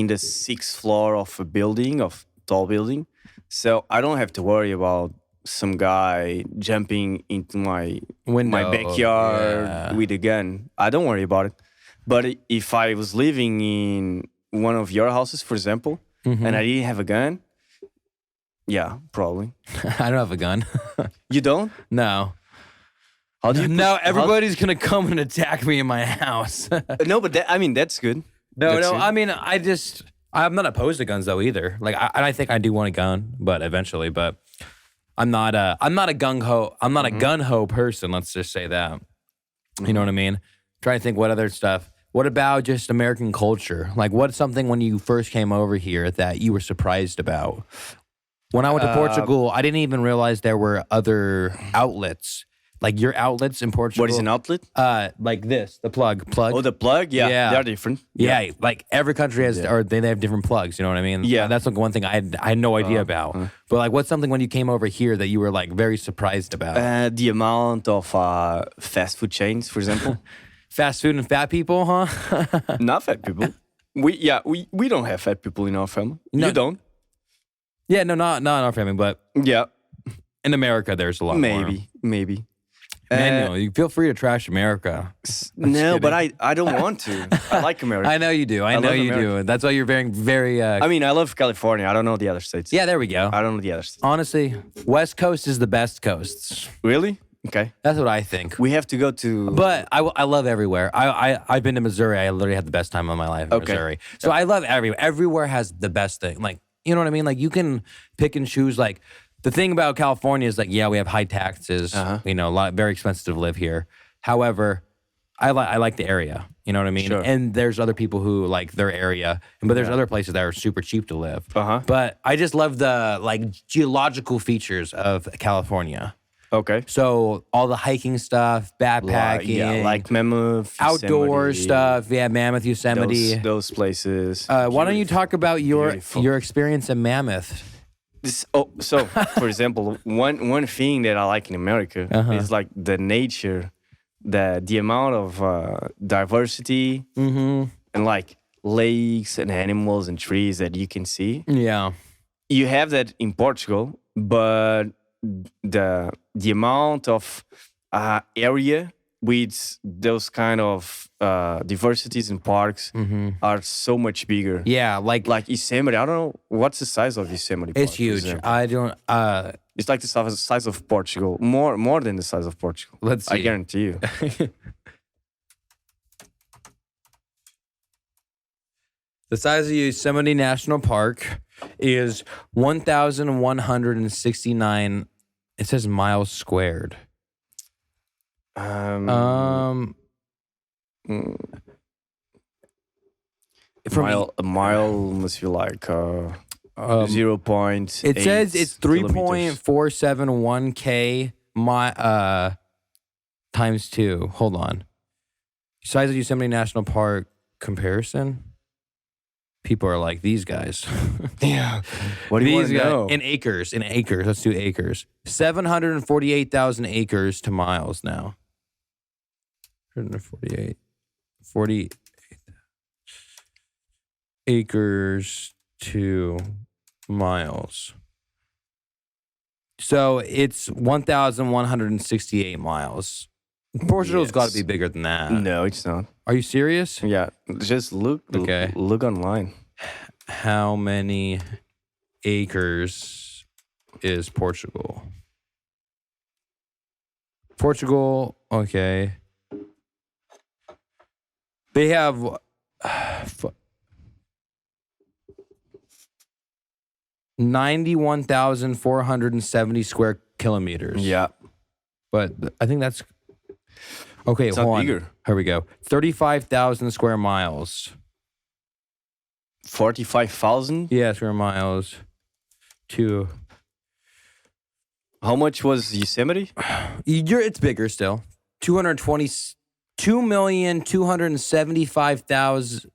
the 6th floor of a building, of tall building, so I don't have to worry about some guy jumping into my backyard with a gun. I don't worry about it. But if I was living in one of your houses, for example, and I didn't have a gun, yeah, probably. I don't have a gun. You don't? No. How do you? No, everybody's gonna come and attack me in my house. No, but that's good. No. I mean, I'm not opposed to guns though either. Like, I think I do want a gun, but eventually. But I'm not a gung ho. I'm not a gun ho person. Let's just say that. You know what I mean? Trying to think what other stuff. What about just American culture? Like, what's something when you first came over here that you were surprised about? When I went to Portugal, I didn't even realize there were other outlets. Like your outlets in Portugal. What is an outlet? Like this, the plug. Oh, the plug? Yeah. They're different. Yeah, like every country has, or they have different plugs. You know what I mean? Yeah. That's like one thing I had no idea about. But like, what's something when you came over here that you were like very surprised about? The amount of fast food chains, for example. Fast food and fat people, huh? Not fat people. We don't have fat people in our family. No. You don't? Yeah, no, not in our family, but yeah, in America there's a lot more. Maybe. Manuel, you feel free to trash America. No, but I don't want to. I like America. I know you do. I know you do. That's why you're very. I mean, I love California. I don't know the other states. Yeah, there we go. I don't know the other states. Honestly, West Coast is the best coasts. Really? Okay. That's what I think. We have to go to. But I love everywhere. I've been to Missouri. I literally had the best time of my life in Missouri. So I love everywhere. Everywhere has the best thing. Like, you know what I mean? Like, you can pick and choose. Like, the thing about California is like, yeah, we have high taxes. You know, very expensive to live here. However, I like the area. You know what I mean? Sure. And there's other people who like their area, but there's other places that are super cheap to live. But I just love the like geological features of California. Okay. So all the hiking stuff, backpacking, like Mammoth, outdoor Yosemite, stuff. Yeah, Mammoth, Yosemite. Those places. Why don't you talk about your Beautiful. experience in Mammoth? So for example, one thing that I like in America is like the nature, the amount of diversity and like lakes and animals and trees that you can see. Yeah, you have that in Portugal, but the amount of area with those kind of diversities and parks are so much bigger. Yeah, like Yosemite. I don't know what's the size of Yosemite. It's Park, for huge. example. I don't. It's like the size of Portugal, more than the size of Portugal. Let's see. I guarantee you. The size of Yosemite National Park is 1,169. It says miles squared. From a mile must be like 0.8. It says it's kilometers. 3.471 K times 2. Hold on. Size of Yosemite National Park comparison. People are like, these guys. Yeah. What do you want to know? In acres. Let's do acres. 748,000 acres to miles now. 48 acres to miles. So it's 1,168 miles. Portugal's got to be bigger than that. No, it's not. Are you serious? Yeah, just look. Okay. Look online. How many acres is Portugal? Portugal, okay. They have 91,470 square kilometers. Yeah. But I think that's okay. It's Hold not on. bigger. Here we go. 35,000 square miles. 45,000. Yeah, square miles. To How much was Yosemite? it's bigger still. 2,275,000.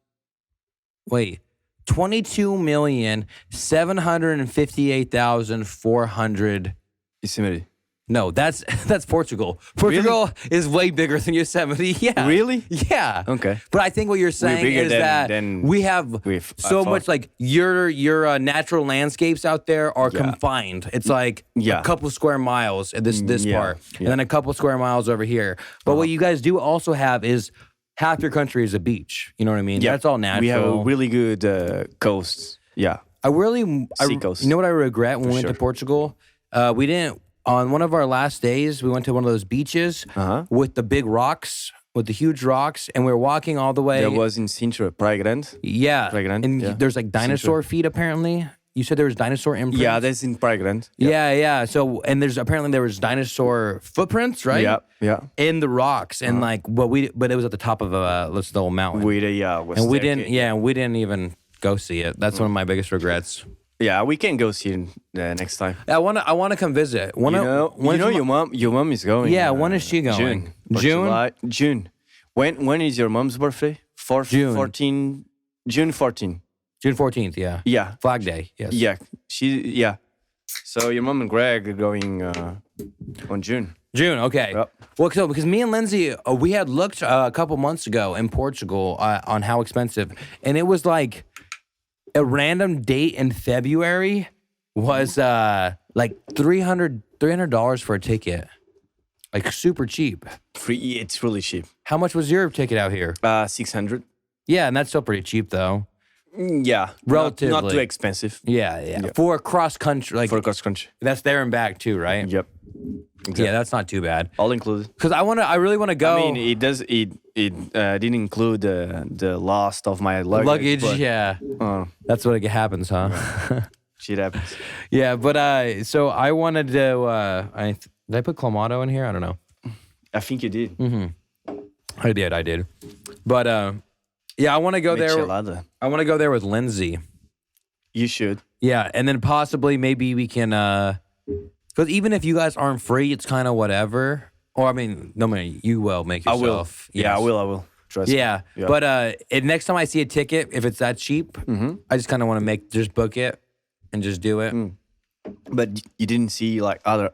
Wait, 22,758,400. Yosemite. No, that's Portugal. Portugal is way bigger than Yosemite. Yeah. Really? Yeah. Okay. But I think what you're saying bigger is than that we have I so thought. much like your natural landscapes out there are confined. It's like Yeah. a couple square miles at this Yeah. part, Yeah. and then a couple square miles over here. But what you guys do also have is half your country is a beach. You know what I mean? Yeah. That's all natural. We have a really good coast. Yeah. Seacoast. You know what I regret when we went sure. to Portugal? We didn't. On one of our last days, we went to one of those beaches with the big rocks, with the huge rocks, and we were walking all the way. That was in Sintra, Praia Grande. Yeah, Praia Grande, and yeah. there's like dinosaur feet apparently. You said there was dinosaur imprints. Yeah, that's in Praia Grande. Yeah. So and there was dinosaur footprints, right? Yeah. In the rocks, and but it was at the top of this little mountain, We we didn't even go see it. That's one of my biggest regrets. Yeah, we can go see it next time. I wanna come visit. You know your mom is going. Yeah, when is she going? June. Or June? July. June. When is your mom's birthday? June. 14. June 14. June 14th. Yeah. Yeah. Flag Day. Yes. Yeah. So your mom and Greg are going on June. June. Okay. Yep. Well, so because me and Lindsay, we had looked a couple months ago in Portugal on how expensive, and it was like a random date in February was like $300 for a ticket, like super cheap. Free. It's really cheap. How much was your ticket out here? 600. Yeah, and that's still pretty cheap though. Yeah. Relatively. Not too expensive. Yeah. For cross country, like For cross country. that's there and back too, right? Yep. Exactly. Yeah, that's not too bad. All included. Because I really want to go. I mean, it didn't include the loss of my luggage. but, yeah. That's what it happens, huh? Shit happens. Yeah, but so I wanted to. Did I put Clamato in here? I don't know. I think you did. I did. But yeah, I want to go there. Michelada. I want to go there with Lindsay. You should. Yeah, and then possibly maybe we can. Because even if you guys aren't free, it's kind of whatever. Or I mean, no, man, you will make yourself. I will. Yeah, I will. Trust me. Yeah, but next time I see a ticket, if it's that cheap, I just kind of want to just book it and just do it. But you didn't see like other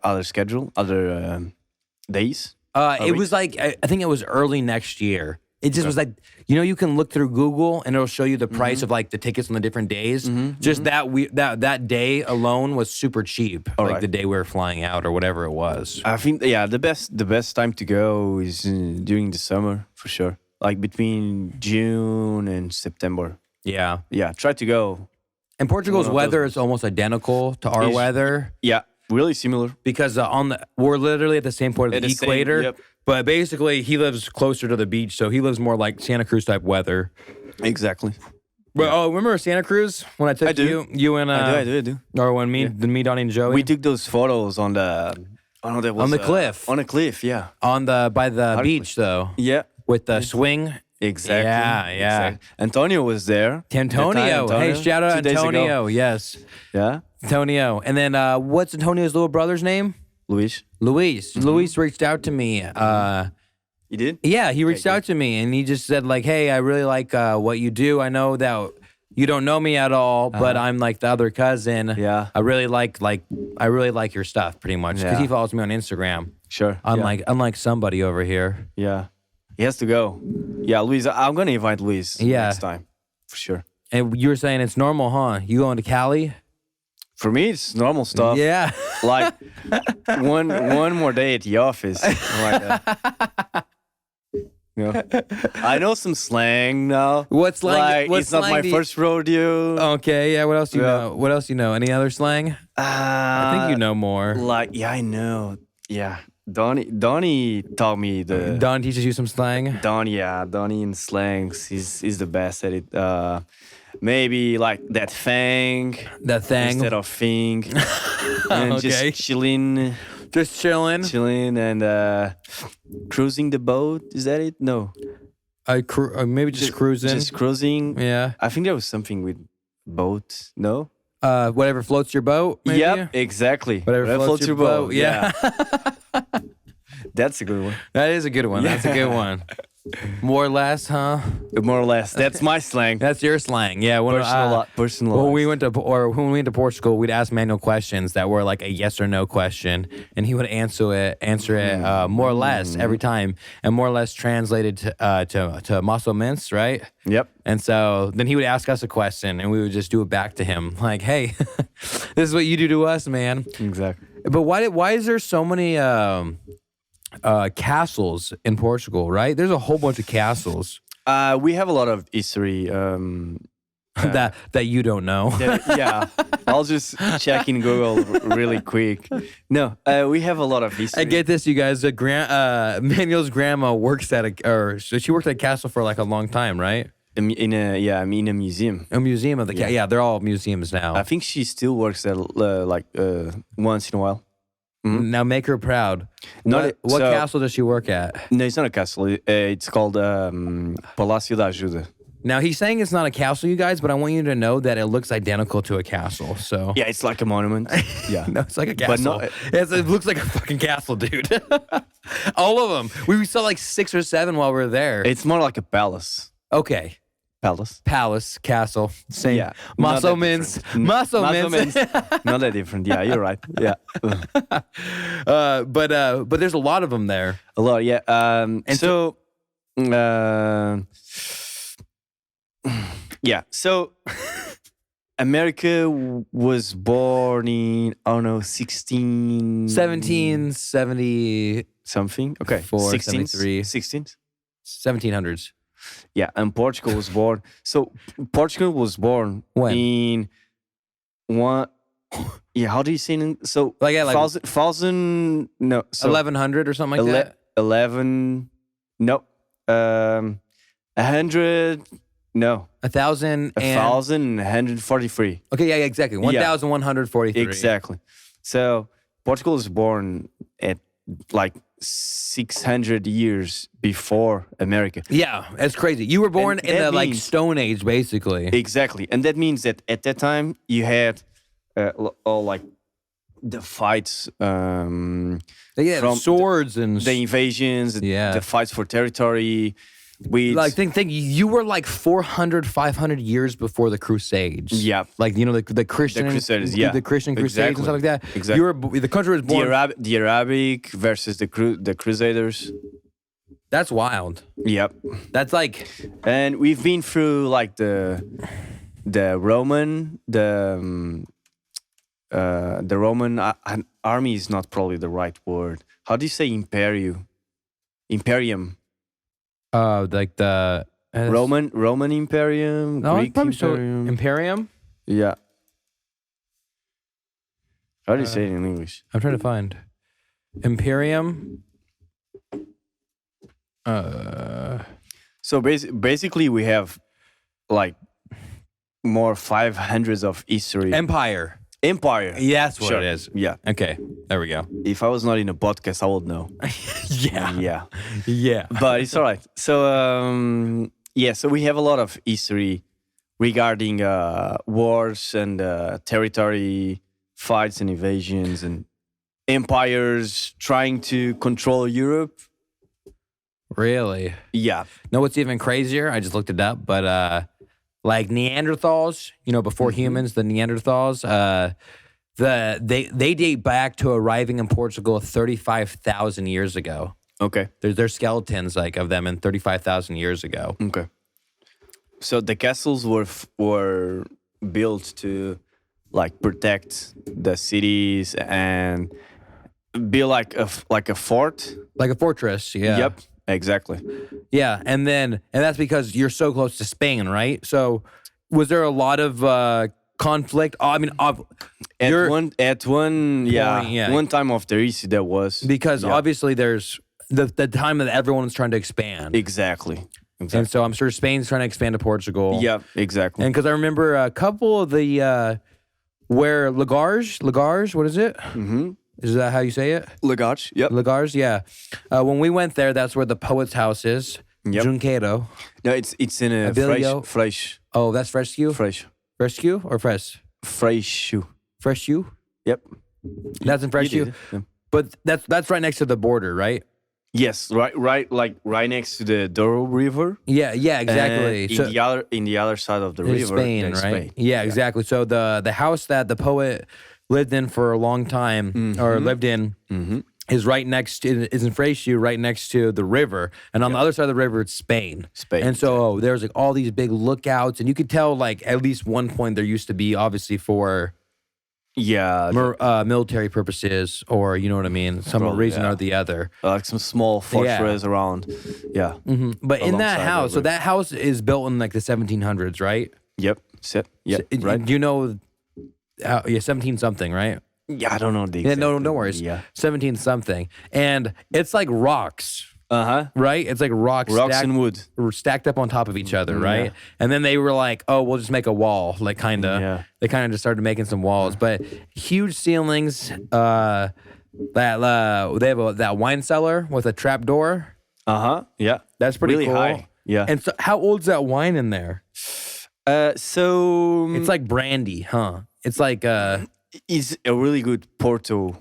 days? It was like I think it was early next year. It just was like, you can look through Google and it'll show you the price of like the tickets on the different days. Just that day alone was super cheap. The day we were flying out or whatever it was. I think the best time to go is during the summer for sure. Like between June and September. Yeah. Yeah, try to go. And Portugal's weather is almost identical to our weather. Yeah, really similar. Because we're literally at the same point of the equator. Yep. But basically, he lives closer to the beach, so he lives more like Santa Cruz type weather. Exactly. But remember Santa Cruz when I took you and I do. Or when me, Donnie, and Joey. We took those photos on the cliff. On a cliff, yeah. By the beach though. Yeah. With the swing. Exactly. Yeah. Exactly. Antonio was there. Antonio. Hey, shout out 2 days Antonio. ago. Yes. Yeah. Antonio. And then what's Antonio's little brother's name? Luis. Luis reached out to me. You did? Yeah, he reached out to me and he just said like, "Hey, I really like what you do. I know that you don't know me at all, but I'm like the other cousin. Yeah. I really like your stuff pretty much because he follows me on Instagram. Sure. Unlike somebody over here. Yeah. He has to go. Yeah, Luis. I'm gonna invite Luis next time for sure. And you were saying it's normal, huh? You going to Cali? For me, it's normal stuff. Yeah. Like one more day at the office. I know some slang now. What slang? Like, What it's slang not my first rodeo. Okay, yeah. What else do you know? What else do you know? Any other slang? I think you know more. I know. Yeah. Donnie taught me the... Don teaches you some slang? Donnie in slangs. He's the best at it. Maybe like that thing. That thing? Instead of thing. And just chilling. Just chilling. chilling and cruising the boat. Is that it? No, Maybe just cruising. Just cruising. Yeah. I think there was something with boat. No. Whatever floats your boat. Maybe? Yep, exactly. Whatever floats your boat. Yeah. That's a good one. That is a good one. That's a good one. More or less, huh? More or less. That's my slang. That's your slang. Yeah. Personal. When we went to Portugal, we'd ask Manuel questions that were like a yes or no question, and he would answer it more or less every time, and more or less translated to muscle mince, right? Yep. And so then he would ask us a question, and we would just do it back to him, like, "Hey, this is what you do to us, man." Exactly. But why is there so many castles in Portugal? Right? There's a whole bunch of castles. We have a lot of history. That you don't know. Yeah, I'll just check in Google really quick. No, we have a lot of history. I get this, you guys. Manuel's grandma works she worked at a castle for like a long time, right? In a museum. A museum of the castle. Yeah, they're all museums now. I think she still works there once in a while. Mm-hmm. Now make her proud. What castle does she work at? No, it's not a castle. It's called Palácio da Ajuda. Now he's saying it's not a castle, you guys, but I want you to know that it looks identical to a castle. So yeah, it's like a monument. Yeah, no, it's like a castle. But it looks like a fucking castle, dude. All of them. We saw like 6 or 7 while we were there. It's more like a palace. Okay. Palace, castle, same. Yeah, muscle mince. Not that different. Yeah, you're right. Yeah. But there's a lot of them there. A lot, yeah. So America was born in 1770 something. Okay, 73, 1700s. Yeah, and Portugal was born. So Portugal was born when? In one. Yeah, how do you say it? So like 1000. No, so 1100 or something like that. 11. No, 100. No, 1,000. 1,143. Okay, yeah, exactly. 1,143. Exactly. So Portugal was born at like 600 years before America. Yeah, that's crazy. You were born in the like Stone Age, basically. Exactly, and that means that at that time you had all like the fights. From swords and the invasions. The fights for territory. Think you were like 400, 500 years before the Crusades. Yeah, like the Christian Crusaders. Yeah, the Christian Crusades and stuff like that. Exactly. The country was born. The Arabic versus the Crusaders. That's wild. Yep. That's like, and we've been through like the Roman army is not probably the right word. How do you say imperium? Like the Roman Imperium, no, Greek Imperium. Imperium? Yeah. How do you say it in English? I'm trying to find Imperium. So basically, we have like more 500s of history. Empire. Yeah, that's what it is. Yeah. Okay. There we go. If I was not in a podcast, I would know. Yeah. But it's all right. So so we have a lot of history regarding wars and territory fights and invasions and empires trying to control Europe. Really? Yeah. Know what's even crazier? I just looked it up, but like Neanderthals, before humans, the Neanderthals, they date back to arriving in Portugal 35,000 years ago. Okay. There's skeletons like of them in 35,000 years ago. Okay. So the castles were built to like protect the cities and be like a fort, like a fortress. Yeah. Yep. Exactly. Yeah, and that's because you're so close to Spain, right? So, was there a lot of conflict? Oh, I mean, one time of the history there was, because obviously there's the time that everyone's trying to expand. Exactly. And so I'm sure Spain's trying to expand to Portugal. Yeah, exactly. And because I remember a couple of the where Lagarge, what is it? Mm-hmm. Is that how you say it? Lagos. Yep. Lagars, yeah. When we went there, that's where the poet's house is. Yep. Junqueiro. No, it's in a Abilio. fresh. Oh, that's Fresque? Fresque or Fresh? Fresh. Fresque? Yep. That's in Fresque? Yeah. But that's right next to the border, right? Yes, right next to the Douro River. Yeah, exactly. And in the other side of the river, Spain, there's right? Spain. Yeah, exactly. So the house that the poet lived in for a long time, or lived in, is right next is in Fresque, right next to the river, and on the other side of the river, it's Spain. And so there's like all these big lookouts, and you could tell like at least one point there used to be obviously for military purposes, or you know what I mean, some reason or the other, like some small fortress around. Yeah. But in that house, so that house is built in like the 1700s, right? Yep. Right. Do you know? 17 something, right? Yeah, I don't know the exact. Yeah, no worries. Yeah. 17 something, and it's like rocks. Right? It's like rocks and wood stacked up on top of each other, right? Yeah. And then they were like, "Oh, we'll just make a wall." Like kind of. Yeah. They kind of just started making some walls, but huge ceilings. That they have that wine cellar with a trap door. Yeah. That's pretty really cool. High. Yeah. And so, how old's that wine in there? So it's like brandy, huh? It's like it's a really good Porto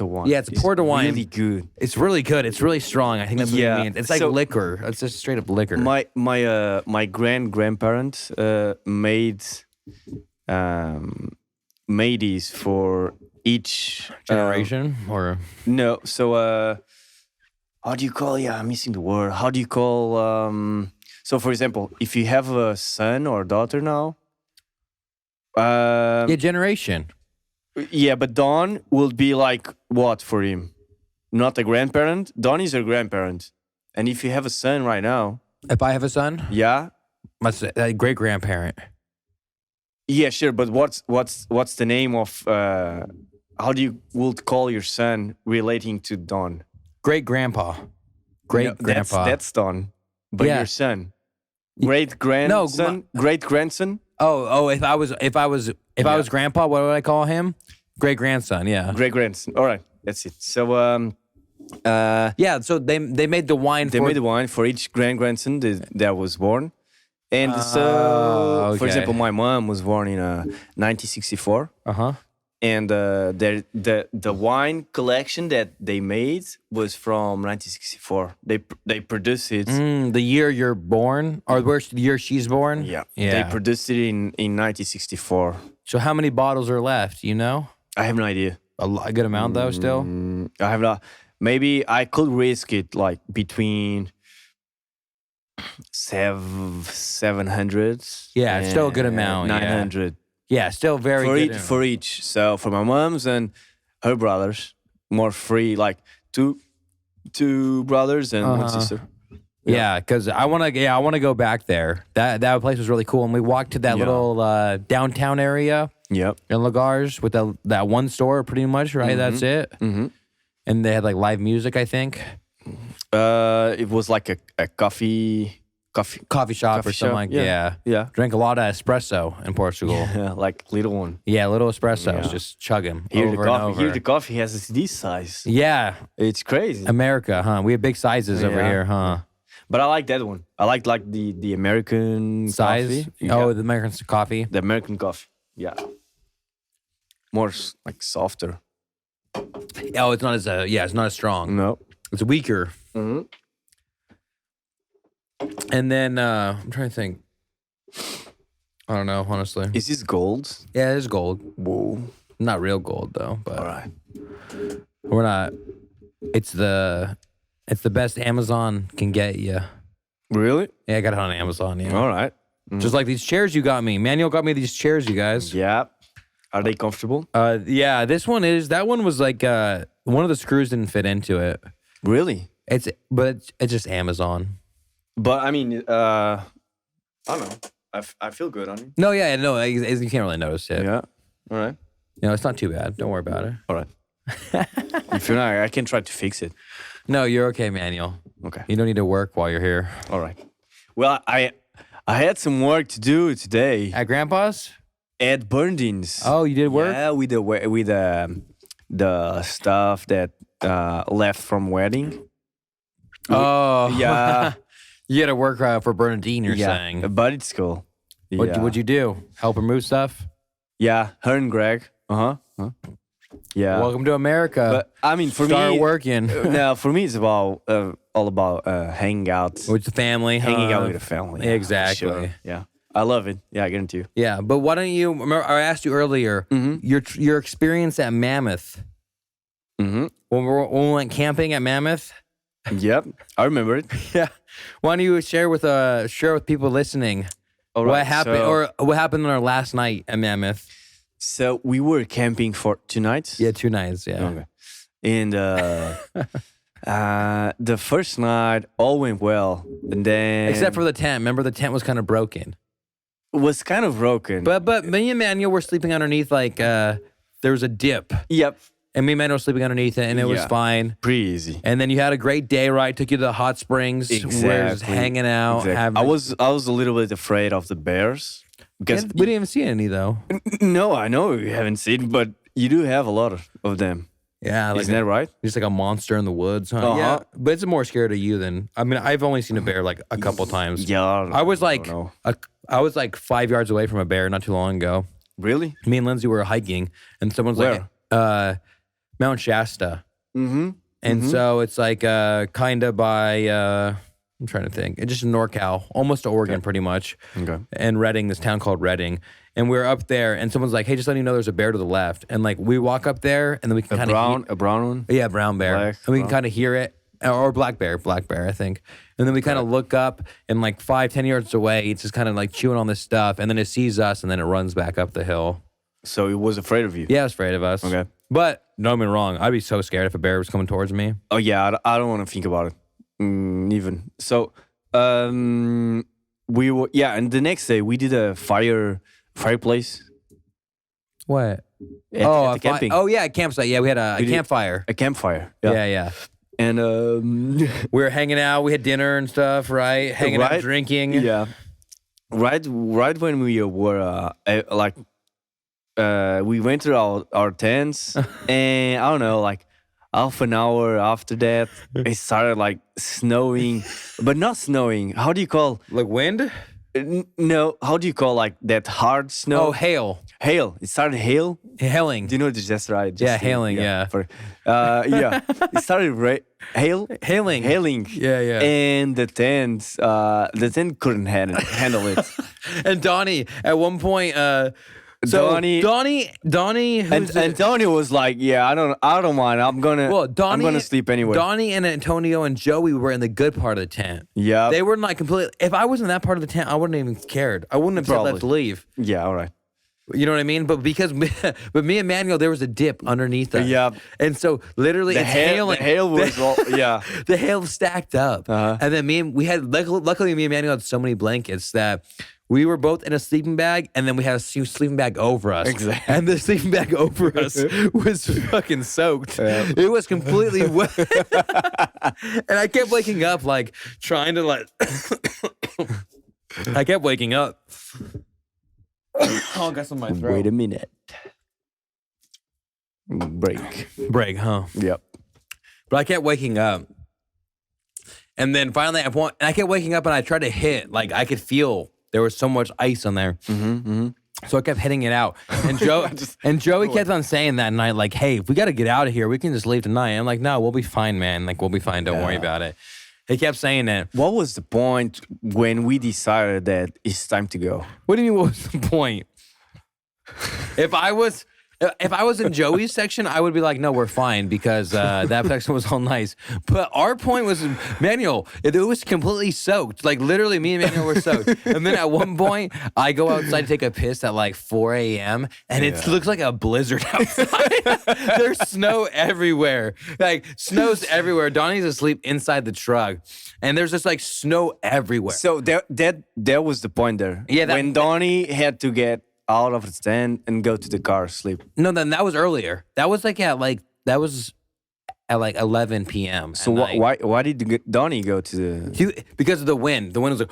wine. Yeah, it's Porto wine. Really good. It's really good. It's really strong. I think that's what it means. It's like liquor. It's just straight up liquor. My grandparents made these for each generation or no. So how do you call? Yeah, I'm missing the word. How do you call? So for example, if you have a son or daughter now. Generation. Yeah, but Don will be like what for him? Not a grandparent. Don is a grandparent, and if you have a son right now, if I have a son, yeah, a great grandparent. Yeah, sure. But what's the name of? How do you would call your son relating to Don? Great grandpa. Great grandpa. That's Don. But your son, great grandson, great grandson. Oh! If I was grandpa, what would I call him? Great grandson. Yeah. Great grandson. All right, that's it. So So they made the wine. They made the wine for each grandson that was born, and so for example, my mom was born in 1964. And the wine collection that they made was from 1964. They produced it. The year you're born, or the year she's born? Yeah. They produced it in 1964. So how many bottles are left? You know? I have no idea. A good amount though. Still, I have not. Maybe I could risk it like between 700. Yeah, it's still a good amount. 900. Yeah, still very good. For each. So for my mom's and her brothers, more free, like two brothers and one sister. Yeah, because I want to go back there. That place was really cool, and we walked to that little downtown area. Yep. In Lagars with that one store, pretty much, right? That's it. And they had like live music, I think. It was like a coffee shop or something like that. Yeah. Drank a lot of espresso in Portugal. Yeah, like little one. Yeah, little espressos, just chug them over and over. Here the coffee has this size. Yeah. It's crazy. America, huh? We have big sizes over here, huh? But I like that one. I like the American size. Coffee. Oh, the American coffee. The American coffee. Yeah. More like softer. Oh, it's not as it's not as strong. No. It's weaker. And then I'm trying to think. I don't know, honestly. Is this gold? Yeah, it is gold. Whoa. Not real gold though, but all right. We're not. It's the best Amazon can get you. Really? Yeah, I got it on Amazon. Yeah. All right. Just like these chairs you got me. Manuel got me these chairs, you guys. Yeah. Are they comfortable? Yeah. This one is. That one was like one of the screws didn't fit into it. Really? It's just Amazon. But I mean, I don't know. I feel good on it. No, yeah, no, you can't really notice it. Yeah. All right. You know, it's not too bad. Don't worry about it. All right. If you're not, I can try to fix it. No, you're okay, Manuel. Okay. You don't need to work while you're here. All right. Well, I had some work to do today. At Grandpa's? At Burnden's. Oh, you did work? Yeah, with the stuff that left from wedding. Oh, Yeah. You had to work for Bernadine, you're saying. But it's cool. What'd you do? Help her move stuff? Yeah, her and Greg. Yeah. Welcome to America. But I mean, for Start me, working. no, for me, it's about all about hanging out, With the family. hanging huh? out with the family. Yeah, Exactly. for sure. Yeah, I love it. Yeah, I guarantee you. Yeah, but why don't you? Remember, I asked you earlier your experience at Mammoth Mm-hmm. when we went camping at Mammoth. Yep, I remember it. Yeah, why don't you share with people listening All what right, happened so- or what happened on our last night at Mammoth? So we were camping for 2 nights. Yeah, 2 nights. Yeah. Okay. And the first night all went well, and then Except for the tent. Remember, the tent was kind of broken. it was kind of broken. But me and Manuel were sleeping underneath there was a dip, yep, and me and Manuel were sleeping underneath it, and it was Yeah. fine. pretty easzy. And then you had a great day, right? Took you to the hot springs. We were just hanging out. Exactly. Having, I was a little bit afraid of the bears because we didn't even see any though. no, I know you haven't seen, but you do have a lot of them. Yeah, like Isn't that right? just like a monster in the woods, huh? Uh-huh. Yeah, but it's more scared of you than I mean. I've only seen a bear like a couple times. Yeah, I was like don't know. I was like 5 yards away from a bear not too long ago. Really? Me and Lindsay were hiking, and someone's like, Mount Shasta. Mm-hmm. And so it's like kind of by, I'm trying to think, it's just in NorCal, almost to Oregon pretty much. Okay. And Redding, this town called Redding. And we were up there and someone's like, hey, just letting you know there's a bear to the left. And like we walk up there and then we can kind of A brown one. yeah, brown bear. Black, and we can brown. kind of hear it. Or black bear, I think. And then we kind of look up and like 5-10 yards away, it's just kind of like chewing on this stuff. And then it sees us and then it runs back up the hill. So it was afraid of you. Yeah, it was afraid of us. Okay. But don't get me wrong, I'd be so scared if a bear was coming towards me. Oh yeah, I don't want to think about it. Even so, we were and the next day we did a fireplace. What? At the camping. Oh yeah, a campsite. Yeah, we had a campfire. A campfire. Yeah. And We were hanging out. We had dinner and stuff, right? Hanging out, drinking. Yeah. Right when we were we went through our tents, and I don't know, like half an hour after that, it started like snowing, but not snowing. How do you call? Like wind? No. How do you call like that hard snow? Oh, hail. Hail. It started hail. Hailing. Do you know that's right? Yeah, hailing. Yeah. Yeah. It started Hailing. Hailing. Yeah. And the tent couldn't handle it. And Donnie, at one point, Donnie, and Tony was like, "Yeah, I don't mind. I'm gonna sleep anyway." Donnie and Antonio and Joey were in the good part of the tent. Yeah, they were like completely. If I was in that part of the tent, I wouldn't even cared. I wouldn't have said let's leave. Yeah, all right. You know what I mean? But but me and Manuel, there was a dip underneath us. Yeah. And so literally The it's hail was yeah. The hail stacked up. Uh-huh. And then luckily me and Manuel had so many blankets that we were both in a sleeping bag, and then we had a sleeping bag over us. Exactly. And the sleeping bag over us was fucking soaked. Yeah. It was completely wet. And I kept waking up, like, trying to, like... I kept waking up. Oh, I got some in my throat. Wait a minute. Break, huh? Yep. But I kept waking up. And then finally, I kept waking up and I tried to hit. Like, I could feel there was so much ice on there. So I kept hitting it out. And Joey kept on saying that night, like, hey, if we got to get out of here, we can just leave tonight. I'm like, no, we'll be fine, man. Like, we'll be fine. Don't worry about it. He kept saying that. What was the point when we decided that it's time to go? What do you mean, what was the point? If I was in Joey's section, I would be like, no, we're fine because that section was all nice. But our point was, Manuel, it was completely soaked. Like literally me and Manuel were soaked. And then at one point, I go outside to take a piss at like 4 a.m. and it looks like a blizzard outside. There's snow everywhere. Like snow's everywhere. Donnie's asleep inside the truck. And there's just like snow everywhere. So that was the point there. Yeah, when Donnie had to get out of his tent and go to the car sleep. No, then that was earlier. That was at 11 p.m. So why did Donnie go to the? Because of the wind. The wind was like.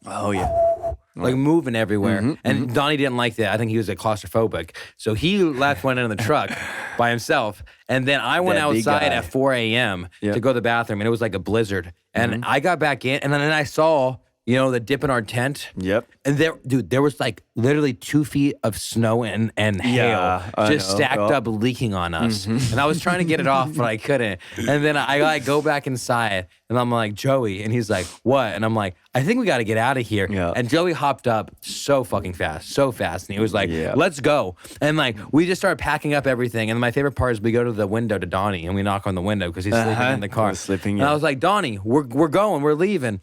Oh yeah. like moving everywhere. And Donnie didn't like that. I think he was claustrophobic. So he went in the truck by himself. And then I went That big outside guy. at 4 a.m. to go to the bathroom, and it was like a blizzard. And I got back in, and then I saw, the dip in our tent. Yep. And there was like literally 2 feet of snow and hail just stacked up, leaking on us. And I was trying to get it off, but I couldn't. And then I like go back inside, and I'm like, Joey, and he's like, what? And I'm like, I think we got to get out of here. Yeah. And Joey hopped up so fast. And he was like, let's go. And like, we just started packing up everything. And my favorite part is we go to the window to Donnie, and we knock on the window because he's sleeping in the car. And I was like, Donnie, we're going, we're leaving.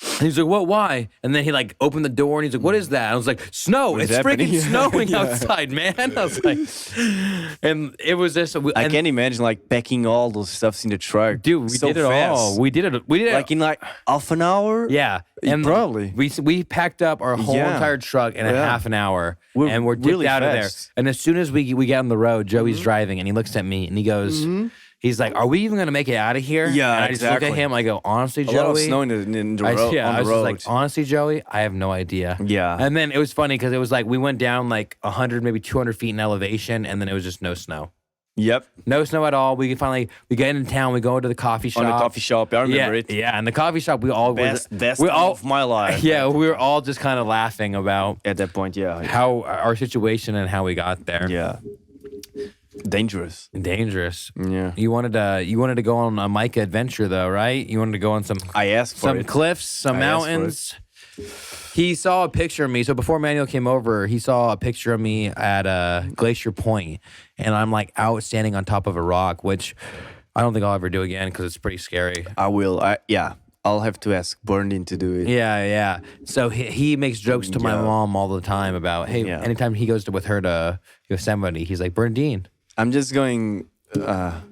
And he's like, what, why? And then he like opened the door and he's like, what is that? I was like, snow. It's freaking snowing outside, man. I was like, and it was just. I can't imagine like packing all those stuffs in the truck. Dude, we did it all. We did it. Like in like half an hour? Yeah. And probably. We packed up our whole entire truck in a half an hour. And we're dipped really out of there. fast. And as soon as we get on the road, Joey's driving and he looks at me and he goes, he's like, are we even going to make it out of here? Yeah, and I just look at him. I go, honestly, Joey. A lot of snow in the road. Yeah, on I the was road. just like, honestly, Joey, I have no idea. Yeah. And then it was funny because it was like we went down like 100, maybe 200 feet in elevation, and then it was just no snow. Yep. No snow at all. We get into town. We go to the coffee shop. On the coffee shop, I remember it. Yeah, and the coffee shop, we all Best we all of my life. Yeah, we were all just kind of laughing about At that point, yeah. how our situation and how we got there. Yeah. Dangerous. Yeah. You wanted to go on a Micah adventure though, right? You wanted to go on some I asked for some it. cliffs, some mountains. He saw a picture of me. So before Manuel came over, he saw a picture of me at Glacier Point, and I'm like out standing on top of a rock, which I don't think I'll ever do again because it's pretty scary. I will. I'll have to ask Bernardine to do it. Yeah. So he makes jokes to my mom all the time about, hey, anytime he goes with her to Yosemite, he's like, Bernardine. I'm just going a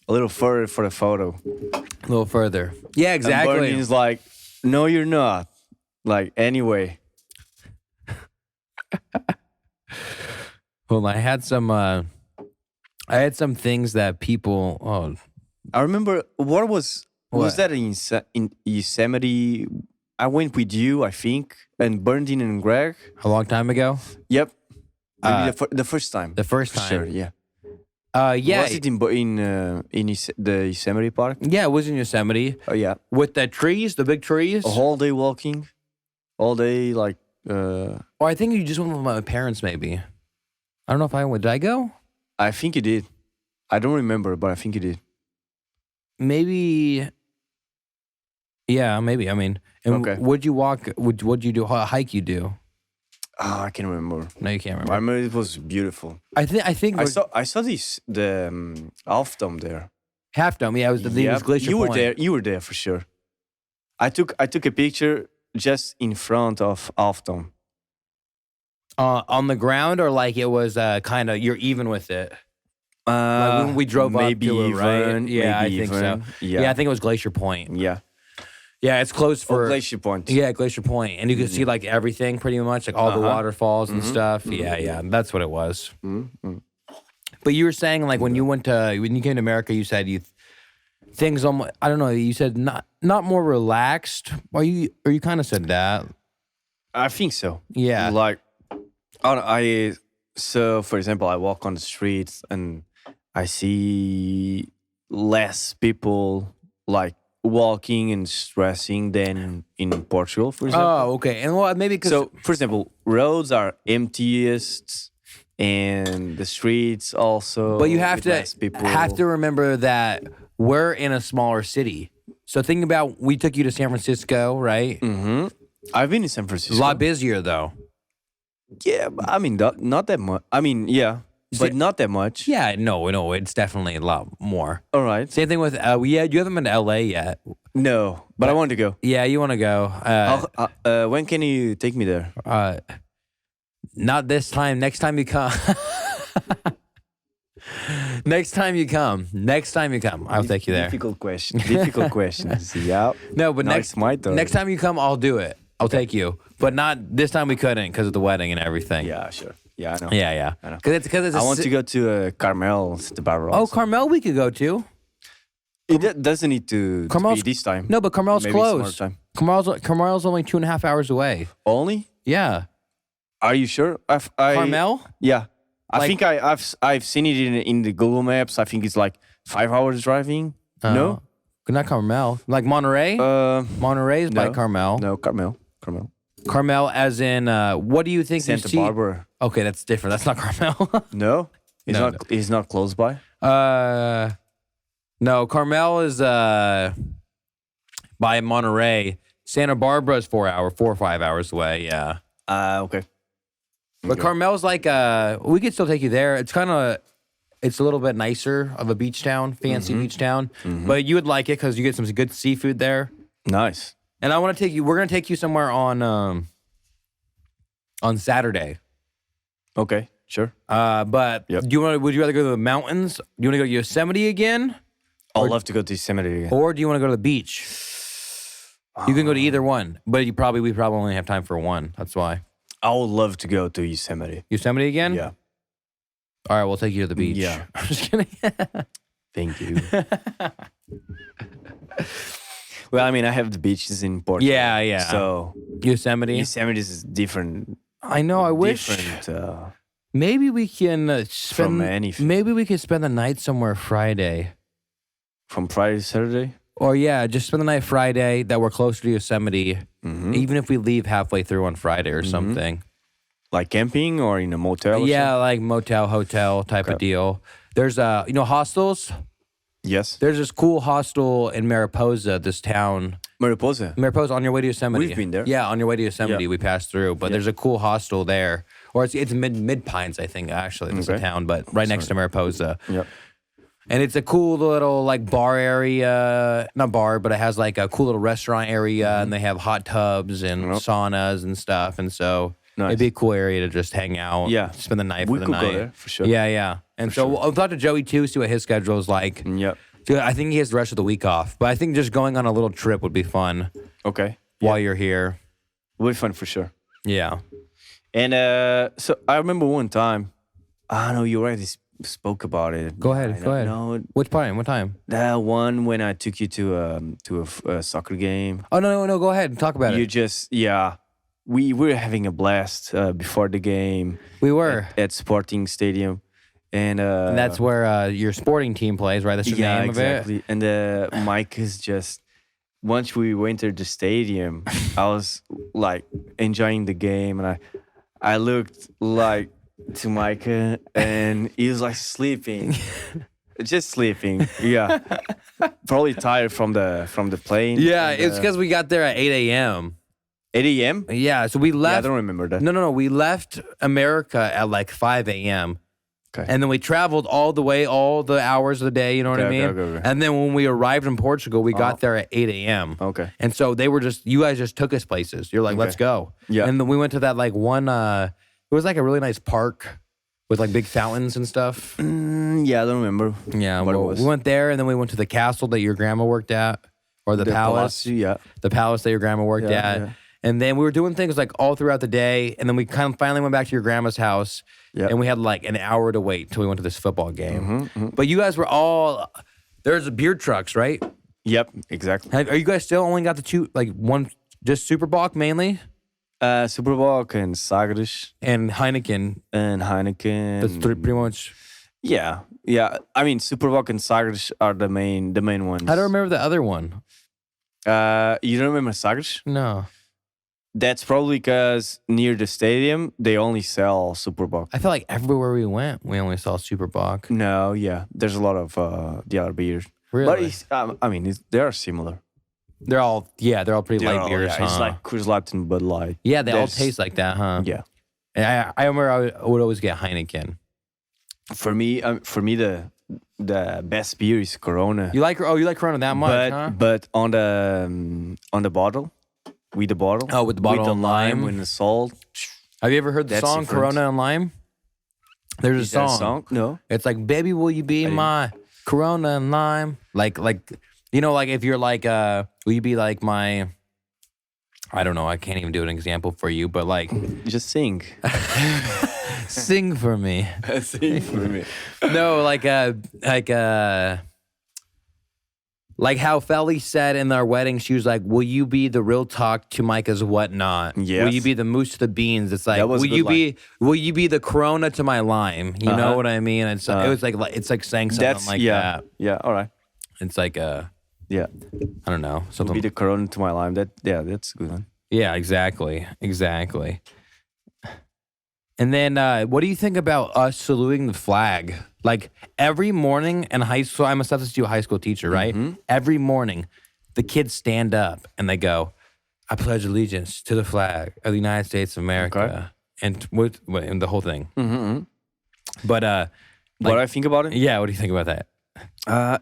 little further for the photo. A little further. Yeah, exactly. And Bernardine's like, no, you're not. Like, anyway. Well, I had some things that people. Oh, I remember was that in Yosemite? I went with you, I think, and Bernardine and Greg. A long time ago. Yep. Maybe the first time. The first time. Sure. Yeah. Yeah. Was it in the Yosemite Park? Yeah, it was in Yosemite. Oh yeah. With the trees, the big trees. A whole day walking. All day like. Or I think you just went with my parents, maybe. I don't know if I went. Did I go? I think you did. I don't remember, but I think you did. Maybe. Yeah, maybe. I mean, okay. Would you walk? Would you do a hike? You do? Oh, I can't remember. No, you can't remember. I remember it was beautiful. I think I saw the Half Dome there. Half Dome. Yeah, it was the was Glacier You were Point. there. You were there for sure. I took a picture just in front of Half Dome. On the ground, or like it was kind of you're even with it. Like when we drove maybe up to it, right? even, Yeah, I maybe think even. so. Yeah. Yeah, I think it was Glacier Point. Yeah. Yeah, it's closed for Glacier Point. Yeah, Glacier Point, and you can see like everything pretty much, like all the waterfalls and stuff. Yeah, that's what it was. But you were saying like when you came to America, you said things almost. I don't know. You said not more relaxed. Or you kind of said that. I think so. Yeah. Like, so for example, I walk on the streets and I see less people like walking and stressing than in Portugal, for example. Oh, okay. And well, maybe because So, for example, roads are emptiest and the streets also. But you have with less people. to remember that we're in a smaller city. So think about we took you to San Francisco, right? Mm-hmm. I've been in San Francisco. A lot busier though. Yeah, but I mean, not that much. I mean, yeah, but not that much. Yeah, no, it's definitely a lot more. All right. Same thing with you haven't been to LA yet. No, but I want to go. Yeah, you want to go. When can you take me there? Not this time. Next time you come. Next time you come, I'll take you there. Difficult questions. Yeah. No, but it's my turn. next time you come, I'll do it. I'll take you. But not this time we couldn't because of the wedding and everything. Yeah, sure. Yeah, I know. Yeah. I know. Because I want to go to Carmel, the barrel. Oh, Carmel we could go to. It doesn't need to be Carmel's this time. No, but Carmel's Maybe some closed. other time. Carmel's only 2.5 hours away. Only? Yeah. Are you sure? Carmel? Yeah. I Like- think I've seen it in the Google Maps. I think it's like 5 hours driving. No? Not Carmel. Like Monterey? Monterey is by no. Carmel. No, Carmel. Carmel as in, what do you think Santa you see? Barbara. Okay, that's different. That's not Carmel. No? It's No, not It's not close by? No, Carmel is by Monterey. Santa Barbara is 4 or 5 hours away, yeah. Okay. But Carmel's like, we could still take you there. It's it's a little bit nicer of a beach town, fancy beach town. But you would like it because you get some good seafood there. Nice. And we're going to take you somewhere on Saturday. Okay, sure. But Yep. would you rather go to the mountains? Do you want to go to Yosemite again? I'd love to go to Yosemite again. Or do you want to go to the beach? You can go to either one, but we probably only have time for one. That's why. I would love to go to Yosemite. Yosemite again? Yeah. All right, we'll take you to the beach. Yeah. I'm just kidding. Thank you. Well, I mean, I have the beaches in Portugal. Yeah. So Yosemite. Yosemite is different. I know. I wish. Different. Maybe we can spend. From anything. Maybe we could spend the night somewhere Friday. From Friday to Saturday? Or just spend the night Friday that we're closer to Yosemite. Even if we leave halfway through on Friday or something. Like camping or in a motel? Or Yeah, something? like motel, hotel type of deal. There's hostels. Yes. There's this cool hostel in Mariposa, this town. Mariposa. On your way to Yosemite. We've been there. Yeah, on your way to Yosemite, Yeah. we passed through. But there's a cool hostel there, or it's Mid Pines, I think. Actually, it's a town, but right next to Mariposa. Yep. And it's a cool little like bar area, not bar, but it has like a cool little restaurant area, and they have hot tubs and saunas and stuff. And so it'd be a cool area to just hang out. Yeah. Spend the night We for the could night. go there, for sure. Yeah. And so I'll talk to Joey too, see what his schedule is like. Yep. Dude, I think he has the rest of the week off, but I think just going on a little trip would be fun Okay. while you're here. Will be fun for sure. Yeah. And so I remember one time, I know you already spoke about it. Go ahead. No, Which time? What time? that one when I took you to a soccer game. Oh, no. Go ahead and talk about You it. just, we were having a blast before the game. We were. At Sporting Stadium. And that's where your sporting team plays, right? That's the name exactly. of it. And Mike is just, once we entered the stadium, I was like enjoying the game, and I looked like to Micah, and he was like sleeping, just sleeping. Yeah, probably tired from the plane. Yeah, and, it's because we got there at 8 a.m. 8 a.m. Yeah, so we left. Yeah, I don't remember that. No. We left America at like 5 a.m. Okay. And then we traveled all the hours of the day, you know what I mean? Okay. And then when we arrived in Portugal, we got there at 8 a.m. Okay. And so you guys just took us places. You're like, let's go. Yeah. And then we went to that like one, it was like a really nice park with like big fountains and stuff. Yeah, I don't remember. Yeah, what it well, was. we went there and then we went to the castle that your grandma worked at, or the palace. Palace, yeah. The palace that your grandma worked Yeah, at. yeah. And then we were doing things like all throughout the day. And then we kind of finally went back to your grandma's house. Yeah. And we had like an hour to wait till we went to this football game. Mm-hmm. But you guys were there's beer trucks, right? Yep, exactly. Are you guys still only got the two, like one, just Superbock mainly? Superbock and Sagres And Heineken. and Heineken. That's pretty much. Yeah. I mean, Superbock and Sagres are the main ones. I don't remember the other one. You don't remember Sagres? No. That's probably because near the stadium they only sell Superbock. I feel like everywhere we went, we only saw Superbock. No, yeah, there's a lot of the other beers. Really? But they are similar. They're all pretty light beers, huh? It's like Coors Light and Bud Light. Yeah, they all taste like that, huh? Yeah. And I remember I would always get Heineken. For me, the best beer is Corona. You like Corona that much, huh? But on the bottle, with the bottle. Oh, with the bottle with the and lime, lime. with the salt. Have you ever heard the That's song different. Corona and Lime? There's Is a that song. No. It's like, baby, will you be my Corona and Lime? Like you know, like if you're like will you be like my, I don't know, I can't even do an example for you, but like Just sing. sing for me. Sing for me. No, like Like how Felly said in our wedding, she was like, "Will you be the real talk to Micah's whatnot? Yes. Will you be the moose to the beans?" It's like, That was a will good will you be the Corona to my lime? You know Uh-huh. what I mean? It's it was like it's like saying something like that. Yeah, all right. It's like Yeah. I don't know, Will something. be the Corona to my lime. That's a good one. Yeah, exactly. And then, what do you think about us saluting the flag? Like every morning in high school, I'm a substitute high school teacher, right? Mm-hmm. Every morning, the kids stand up and they go, "I pledge allegiance to the flag of the United States of America," Okay. and the whole thing. Mm-hmm. But What I think about it? yeah, what do you think about that?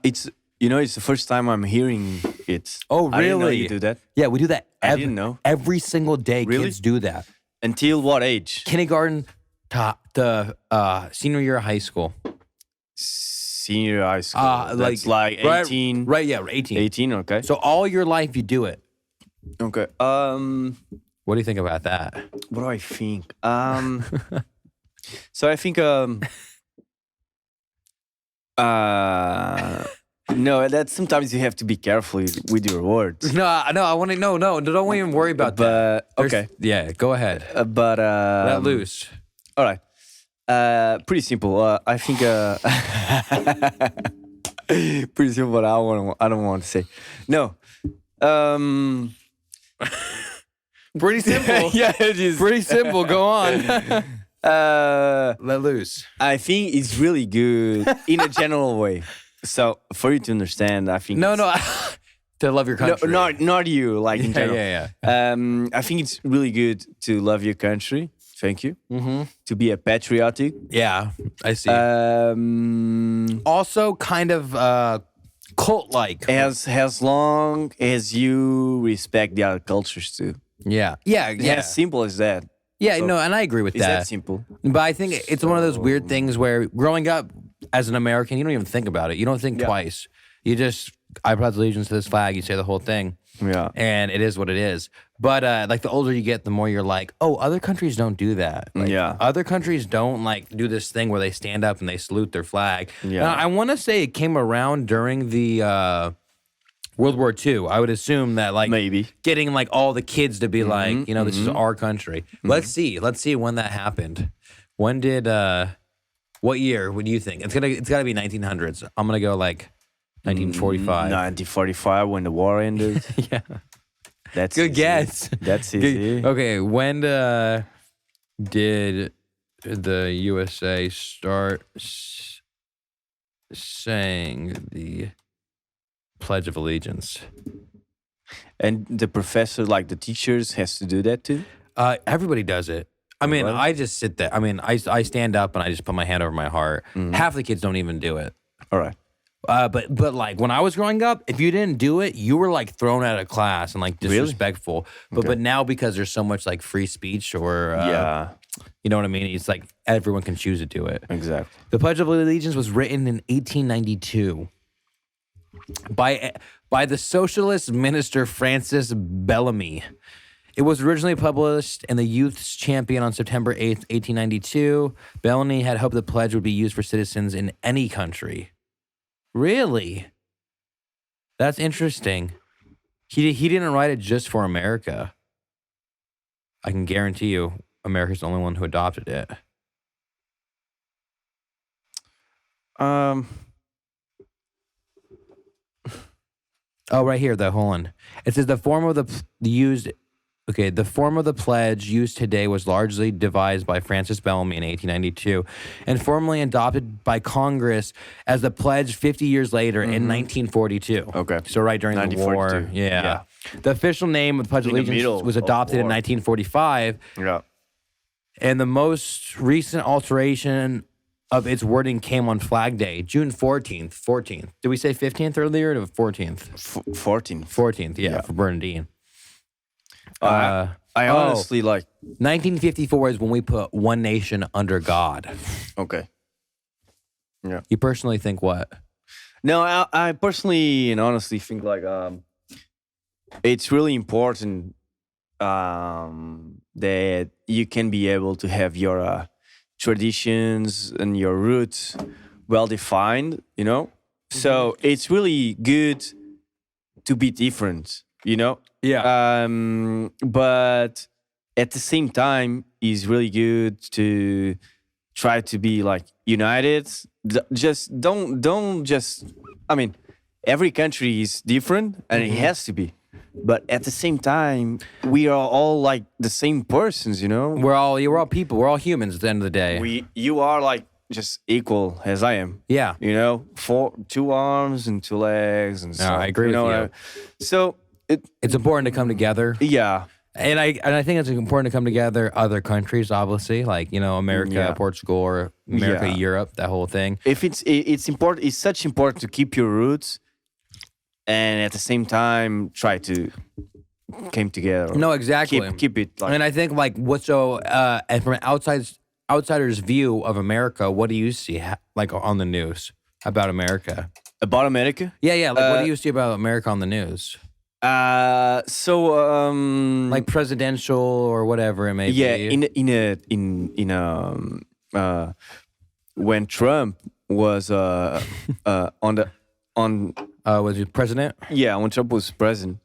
It's it's the first time I'm hearing it. Oh, I didn't know really? you do that. Yeah, we do that. I didn't know. Every single day, Really? kids do that. Until what age? Kindergarten to the senior year of high school. Senior high school. That's like 18. Right, yeah, 18. 18, okay. So all your life you do it. Okay. What do you think about that? What do I think? So I think no, that sometimes you have to be careful with your words. No, I want to no, don't even worry about that. But okay. Yeah, go ahead. But Let loose. all right. Pretty simple. I think pretty simple. But I don't want to say no. Pretty simple. Yeah, it is Pretty simple. Go on. Let loose. I think it's really good in a general way. So for you to understand, I think No, to love your country. no, not you. Like in general. Yeah. I think it's really good to love your country. Thank you. Mm-hmm. To be a patriotic. Yeah, I see. Also, Also, kind of cult-like. as long as you respect the other cultures too. Yeah. As simple as that. Yeah, So, no, and I agree with Is that simple? But I think it's one of those weird things where growing up as an American, you don't even think about it. You don't think twice. You just, I pledge allegiance to this flag. You say the whole thing. Yeah. And it is what it is. But like the older you get, the more you're like, oh, other countries don't do that. Like, Yeah. Other countries don't like do this thing where they stand up and they salute their flag. Yeah. Now, I want to say it came around during the World War II. I would assume that like Maybe. getting like all the kids to be like, you know, this is our country. Let's see when that happened. When did what year would you think? It's got to be 1900s. I'm gonna go like 1945. 1945 when the war ended. Yeah. That's Good easy. guess. That's easy. Okay, when did the USA start saying the Pledge of Allegiance? And the professor, like the teachers, has to do that too? Everybody does it. I mean, Really? I just sit there. I mean, I stand up and I just put my hand over my heart. Half the kids don't even do it. All right. But like when I was growing up, if you didn't do it, you were like thrown out of class and like Really? disrespectful. But now because there's so much like free speech or Yeah, you know what I mean? It's like everyone can choose to do it. exactly. The Pledge of Allegiance was written in 1892 by the socialist minister Francis Bellamy. It was originally published in the Youth's Champion on September 8th, 1892. Bellamy had hoped the pledge would be used for citizens in any country. Really? That's interesting. He didn't write it just for America. I can guarantee you America's the only one who adopted it. Oh, right here, hold on. It says the form of the form of the pledge used today was largely devised by Francis Bellamy in 1892 and formally adopted by Congress as the pledge 50 years later in 1942. Okay. So right during the war. 1942. Yeah. The official name of the Pledge of In the Allegiance middle was of adopted in war. 1945, Yeah. and the most recent alteration of its wording came on Flag Day, June 14th. 14th. Did we say 15th earlier or 14th? 14. 14th, yeah, for Bernadine. I honestly like. 1954 is when we put one nation under God. Okay. Yeah. You personally think what? No, I personally and honestly think like it's really important that you can be able to have your traditions and your roots well defined, you know? So it's really good to be different, you know. Yeah. But at the same time, it's really good to try to be like united. Just don't just. I mean, every country is different, and it has to be. But at the same time, we are all like the same persons, you know. We're all people. We're all humans at the end of the day. You are like just equal as I am. Yeah. You know, 2 arms and 2 legs and stuff. I agree with you. So It's important to come together. yeah. And I think it's important to come together. Other countries, obviously, like America, Yeah. Portugal, or America, Yeah. Europe, that whole thing. If it's important, it's such important to keep your roots, and at the same time try to came together. No, exactly. Keep it. Like, And I think and from an outsider's view of America, what do you see like on the news about America? about America. Yeah. Like, what do you see about America on the news? Like presidential or whatever it may be. Yeah, when Trump was Was he president? Yeah, when Trump was president,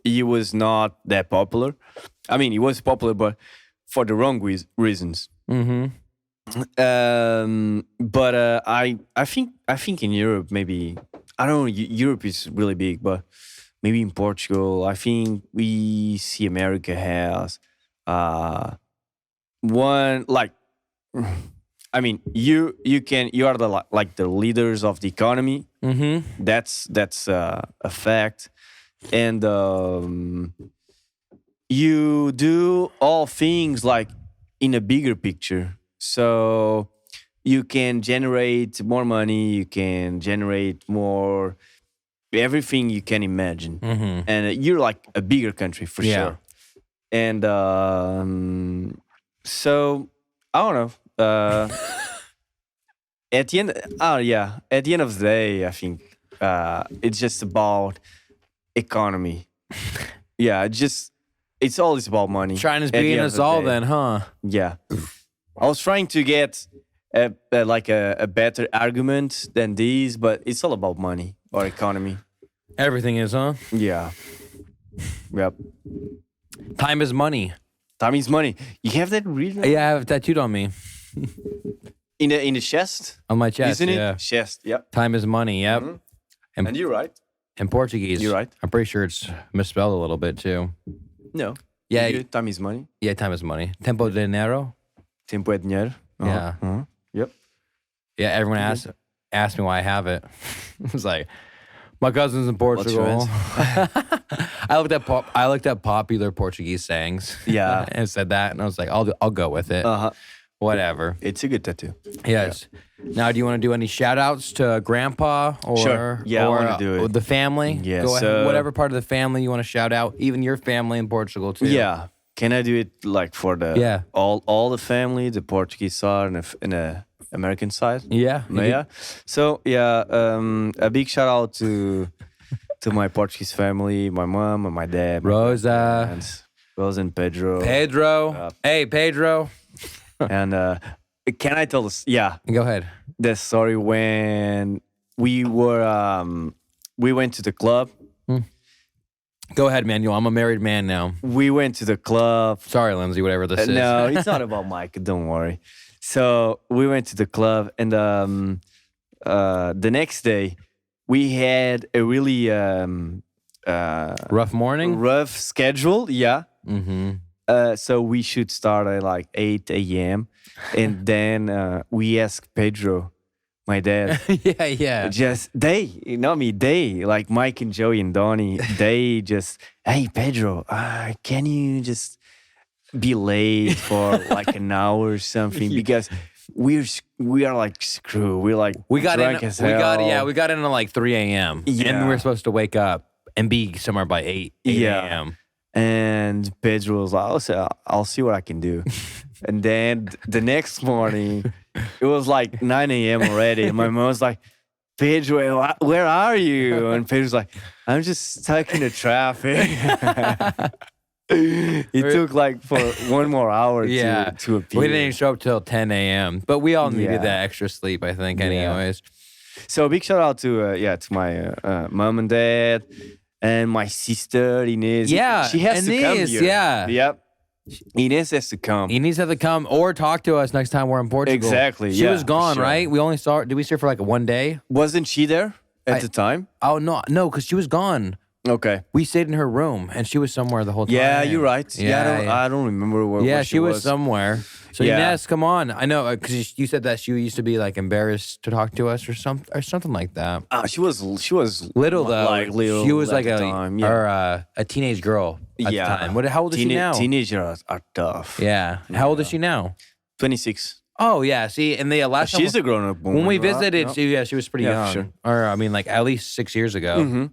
he was not that popular. I mean, he was popular, but for the wrong reasons. Mm-hmm. But I think in Europe, maybe I don't know. Europe is really big, but maybe in Portugal, I think we see America has one like. I mean, you are the leaders of the economy. Mm-hmm. That's a fact, and you do all things like in a bigger picture. So you can generate more money. You can generate more everything you can imagine, and you're like a bigger country for sure. And so I don't know. At the end, at the end of the day, I think it's just about economy. It's always about money. China's at the beating end us of the all day. then, huh? Yeah. I was trying to get a better argument than these, but it's all about money or economy. Everything is, huh? Yeah. Yep. Time is money. Time is money. You have that written? Yeah, I have it tattooed on me. In the chest? On my chest, Isn't yeah. it? Chest, yep. Time is money, yep. And you're right. In Portuguese. You're right. I'm pretty sure it's misspelled a little bit too. No. Yeah. Time is money. Yeah, time is money. Tempo de dinero. Tempo é dinheiro. Yeah. Yep. Yeah, everyone asked me why I have it. I was like, my cousin's in Portugal. I looked at popular Portuguese sayings. Yeah. And said that, and I was like, I'll go with it. Whatever. It's a good tattoo. Yes. Yeah. Now, do you want to do any shout outs to Grandpa or, Sure. Yeah, or I want to do it. the family? Yes. Go ahead. Whatever part of the family you want to shout out, even your family in Portugal too. Yeah. Can I do it like for the all the family, the Portuguese side and the American side? Yeah. Yeah. So a big shout out to my Portuguese family, my mom and my dad, Rosa, and Pedro. Hey, Pedro. And can I tell this? Yeah. Go ahead. The story when we went to the club. Go ahead, Manuel. I'm a married man now. We went to the club. Sorry, Lindsay, whatever this is. No, it's not about Mike. Don't worry. So we went to the club, and the next day we had a really rough morning, rough schedule. Yeah. Mm-hmm. So we should start at like 8 a.m. and then we asked Pedro, my dad. Yeah. They, like Mike and Joey and Donnie, they just, hey, Pedro, can you just be late for like an hour or something? Because we are like screwed. We're like we got drunk as hell. We got in at like 3 a.m. Yeah. And we were supposed to wake up and be somewhere by 8 a.m. And Pedro was like, I'll see what I can do. And then the next morning, it was like 9 a.m. already. And my mom was like, Pedro, where are you? And Pedro's like, I'm just stuck in the traffic. It took like for 1 more hour to appear. We didn't even show up till 10 a.m. But we all needed that extra sleep, I think, anyways. So big shout out to to my mom and dad and my sister Inez. Yeah, she has to come Inez, here. yeah. Yep. Inez has to come. He needs to have to come or talk to us next time we're in Portugal. Exactly, She yeah, was gone, for sure. right? We only saw. Did we see her for like 1 day? Wasn't she there at the time? Oh no, because she was gone. Okay. We stayed in her room, and she was somewhere the whole time. Yeah, you're right. Yeah, Yeah, I don't remember where. yeah, where she was somewhere. So Yeah. Inez, come on. I know because you said that she used to be like embarrassed to talk to us or something like that. She was Little though. like little. She was at like the a time, yeah. or a teenage girl at the time. How old is she now? Teenagers are tough. Yeah. How old is she now? 26. Oh yeah. See, and the last time She's a grown up woman. when we right? visited, Yeah. she was pretty Yeah, young. for sure. Or I mean, like at least 6 years ago. Mm-hmm.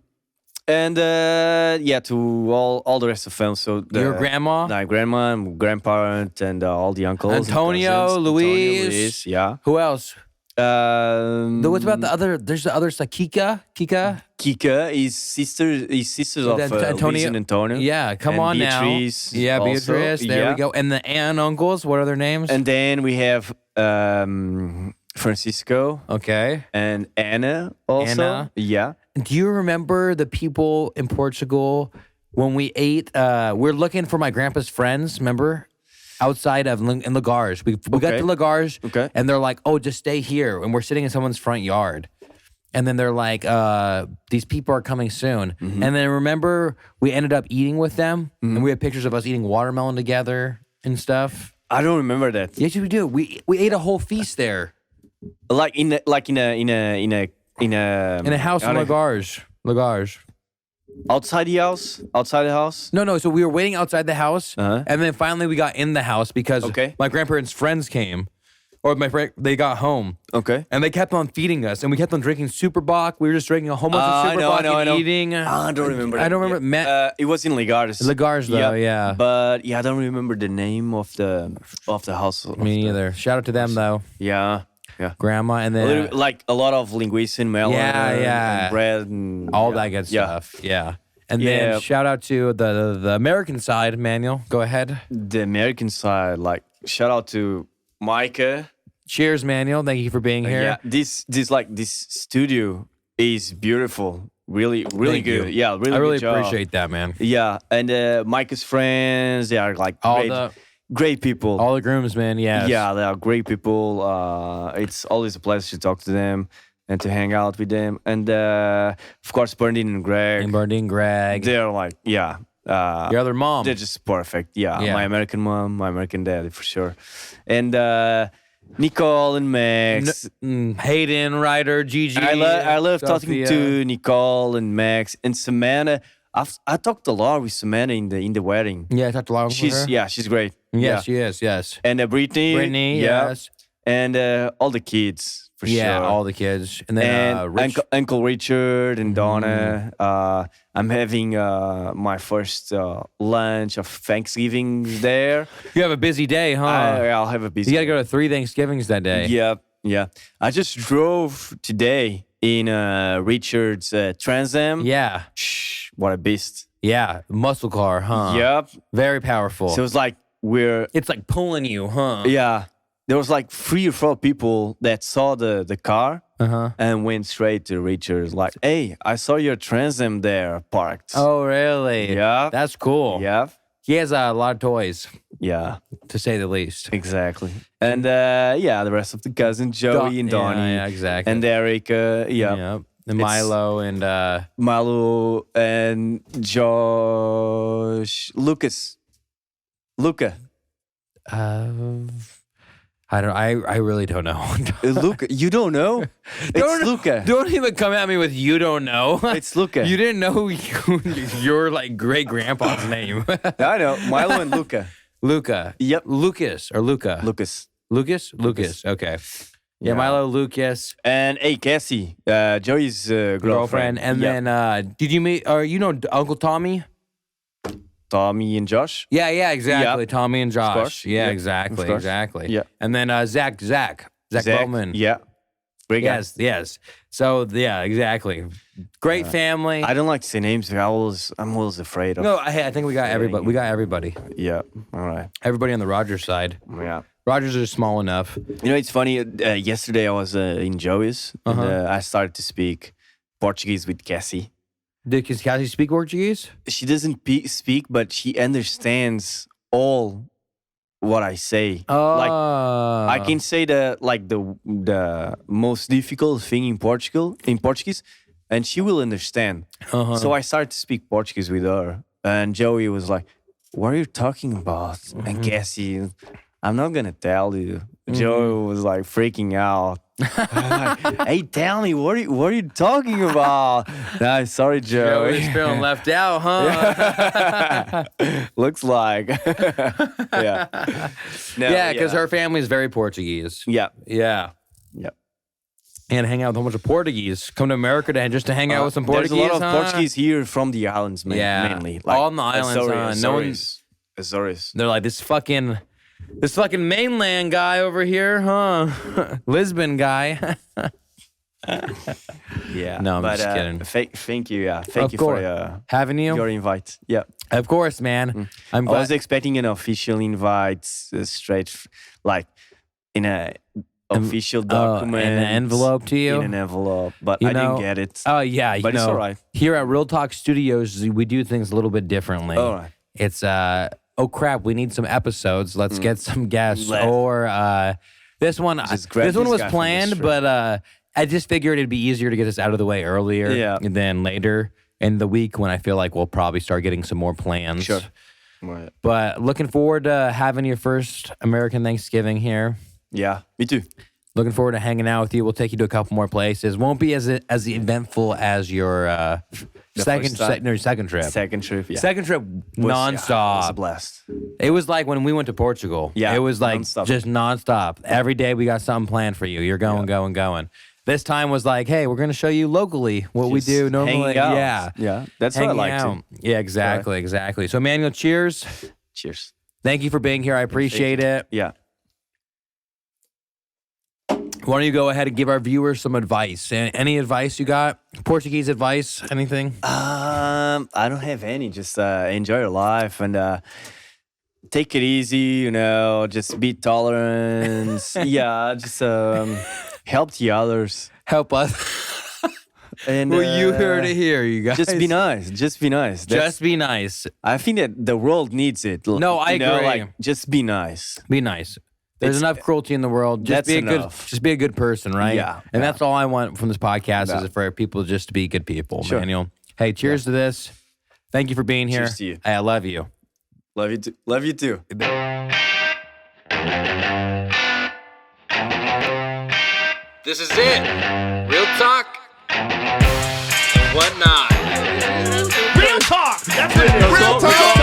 And to all the rest of the family. So Your grandma? my grandma, and grandparent, and all the uncles, and Antonio, cousins. Luis. Yeah. Who else? What's about the other? There's the others like Kika. Kika, his sisters of Luis and Antonio. Yeah, come and on Beatrice now. Yeah, also. Beatrice. There Yeah. we go. And the aunt and uncles. What are their names? And then we have Francisco okay. and Anna also. Anna. Yeah. Do you remember the people in Portugal when we ate? We're looking for my grandpa's friends. Remember, outside of in Lagars. We got to Lagars. Okay. And they're like, "Oh, just stay here." And we're sitting in someone's front yard. And then they're like, "These people are coming soon." Mm-hmm. And then remember, we ended up eating with them, and we had pictures of us eating watermelon together and stuff. I don't remember that. Yes, we do. We ate a whole feast there In a house in Lagars. Outside the house? Outside the house? No. So we were waiting outside the house, and then finally we got in the house because my grandparents' friends came, or they got home. Okay. And they kept on feeding us, and we kept on drinking Super Bock. We were just drinking a whole bunch of Super Bock and eating. I don't remember. I don't remember. Yeah. It was in Lagars. Lagars, though, yeah. But I don't remember the name of the house. Me neither. Shout out to them though. Yeah. Grandma, and then like a lot of linguiça, melon, and bread, and all that good stuff. Yeah. And then shout out to the American side, Manuel. Go ahead. The American side, like shout out to Micah. Cheers, Manuel. Thank you for being here. Yeah, this studio is beautiful. Really Thank good. you. Yeah, really. I really good job. appreciate that, man. Yeah, and Micah's friends, they are like great people. All the groomsmen, yes. Yeah, they are great people. It's always a pleasure to talk to them and to hang out with them. And of course, Bernardine and Greg. They're like, your other mom. They're just perfect. Yeah, Yeah. my American mom, my American dad, for sure. And Nicole and Max. Hayden, Ryder, Gigi. I love talking Sophia. to Nicole and Max and Samantha. I talked a lot with Samantha in the wedding. Yeah, I talked a lot with her. Yeah, she's great. Yes, Yeah. she is, yes. And Brittany, yeah. yes. And all the kids, for sure. Yeah, all the kids. And then and Uncle Richard and Donna. I'm having my first lunch of Thanksgiving there. You have a busy day, huh? I'll have a busy You got to go to 3 Thanksgivings that day. Yeah. I just drove today in Richard's Trans Am. Yeah. Shh, what a beast. Yeah, muscle car, huh? Yep. Very powerful. So it's like It's like pulling you, huh? Yeah. There was like 3 or 4 people that saw the car and went straight to Richard's. Like, hey, I saw your Trans Am there parked. Oh, really? Yeah. That's cool. Yeah. He has a lot of toys. Yeah. To say the least. Exactly. And the rest of the cousins, Joey and Donnie. Yeah, exactly. And Erica. Yeah. And Milo and Milo and Josh. Luca. I really don't know. Luca, you don't know? It's Luca. Don't even come at me with you don't know. It's Luca. You didn't know your like great grandpa's name. I know. Milo and Luca. Luca. Yep. Lucas or Luca. Lucas. Okay. Yeah, Milo, Lucas, and hey, Cassie, Joey's girlfriend. And then did you meet? Or you know Uncle Tommy? Tommy and Josh. Yeah, exactly. Yep. Tommy and Josh. Of course. Yeah, Yep. exactly. Of course. Yeah. And then Zach Bowman. Yeah. Great guy. Yes. So yeah, exactly. Great family. I don't like to say names. I'm always afraid of. No, I think we got everybody. We got everybody. Yeah. All right. Everybody on the Rogers side. Yeah. Rogers are small enough. You know, it's funny. Yesterday I was in Joey's, and I started to speak Portuguese with Cassie. Does Cassie speak Portuguese? She doesn't speak, but she understands all what I say. Like I can say the most difficult thing in Portuguese, and she will understand. So I started to speak Portuguese with her, and Joey was like, "What are you talking about?" And Cassie, "I'm not gonna tell you." Joey was like freaking out. Like, "Hey, tell me, what are you talking about?" Nah, sorry, Joey. Joey's feeling left out, huh? Looks like. Yeah. No, yeah, because her family is very Portuguese. Yeah. Yeah. Yep. And hang out with a bunch of Portuguese. Come to America just to hang out with some Portuguese. There's a lot of huh? Portuguese here from the islands, mainly. Like, all on the islands. No one's. Azores. They're like this fucking mainland guy over here, huh? Lisbon guy. Yeah. No, I'm just kidding. Thank you. Yeah. Thank you for having you. Your invite. Yeah. Of course, man. I was expecting an official invite, straight, like in a official document, in an envelope to you. In an envelope, but I didn't get it. Oh yeah, but it's all right. Here at Real Talk Studios, we do things a little bit differently. All right. It's oh crap, we need some episodes. Let's get some guests. Or this one was planned, but I just figured it'd be easier to get this out of the way earlier than later in the week when I feel like we'll probably start getting some more plans. Sure. Right. But looking forward to having your first American Thanksgiving here. Yeah, me too. Looking forward to hanging out with you. We'll take you to a couple more places. Won't be as eventful as your second trip. Second trip, yeah. Second trip nonstop. It was a blast. It was like when we went to Portugal. Yeah, it was like nonstop. just nonstop. Every day we got something planned for you. You're going. This time was like, hey, we're going to show you locally what we do normally. Hanging out. Yeah, yeah, that's what I like to. Yeah, exactly. So, Manuel, cheers. Cheers. Thank you for being here. I appreciate it. Yeah. Why don't you go ahead and give our viewers some advice? Any advice you got? Portuguese advice? Anything? I don't have any. Just enjoy your life and take it easy. Just be tolerant. Yeah, just help the others. Help us. And well, you heard it here, you guys. Just be nice. Just be nice. Just be nice. I think that the world needs it. No, I agree. Just be nice. Be nice. There's enough cruelty in the world. Just be enough. Just be a good person, right? Yeah. And that's all I want from this podcast is for people just to be good people, Sure. Manuel. Hey, cheers to this. Thank you for being here. Cheers to you. Hey, I love you. Love you too. Love you too. This is it. Real talk and whatnot. Real talk. That's it. Real talk.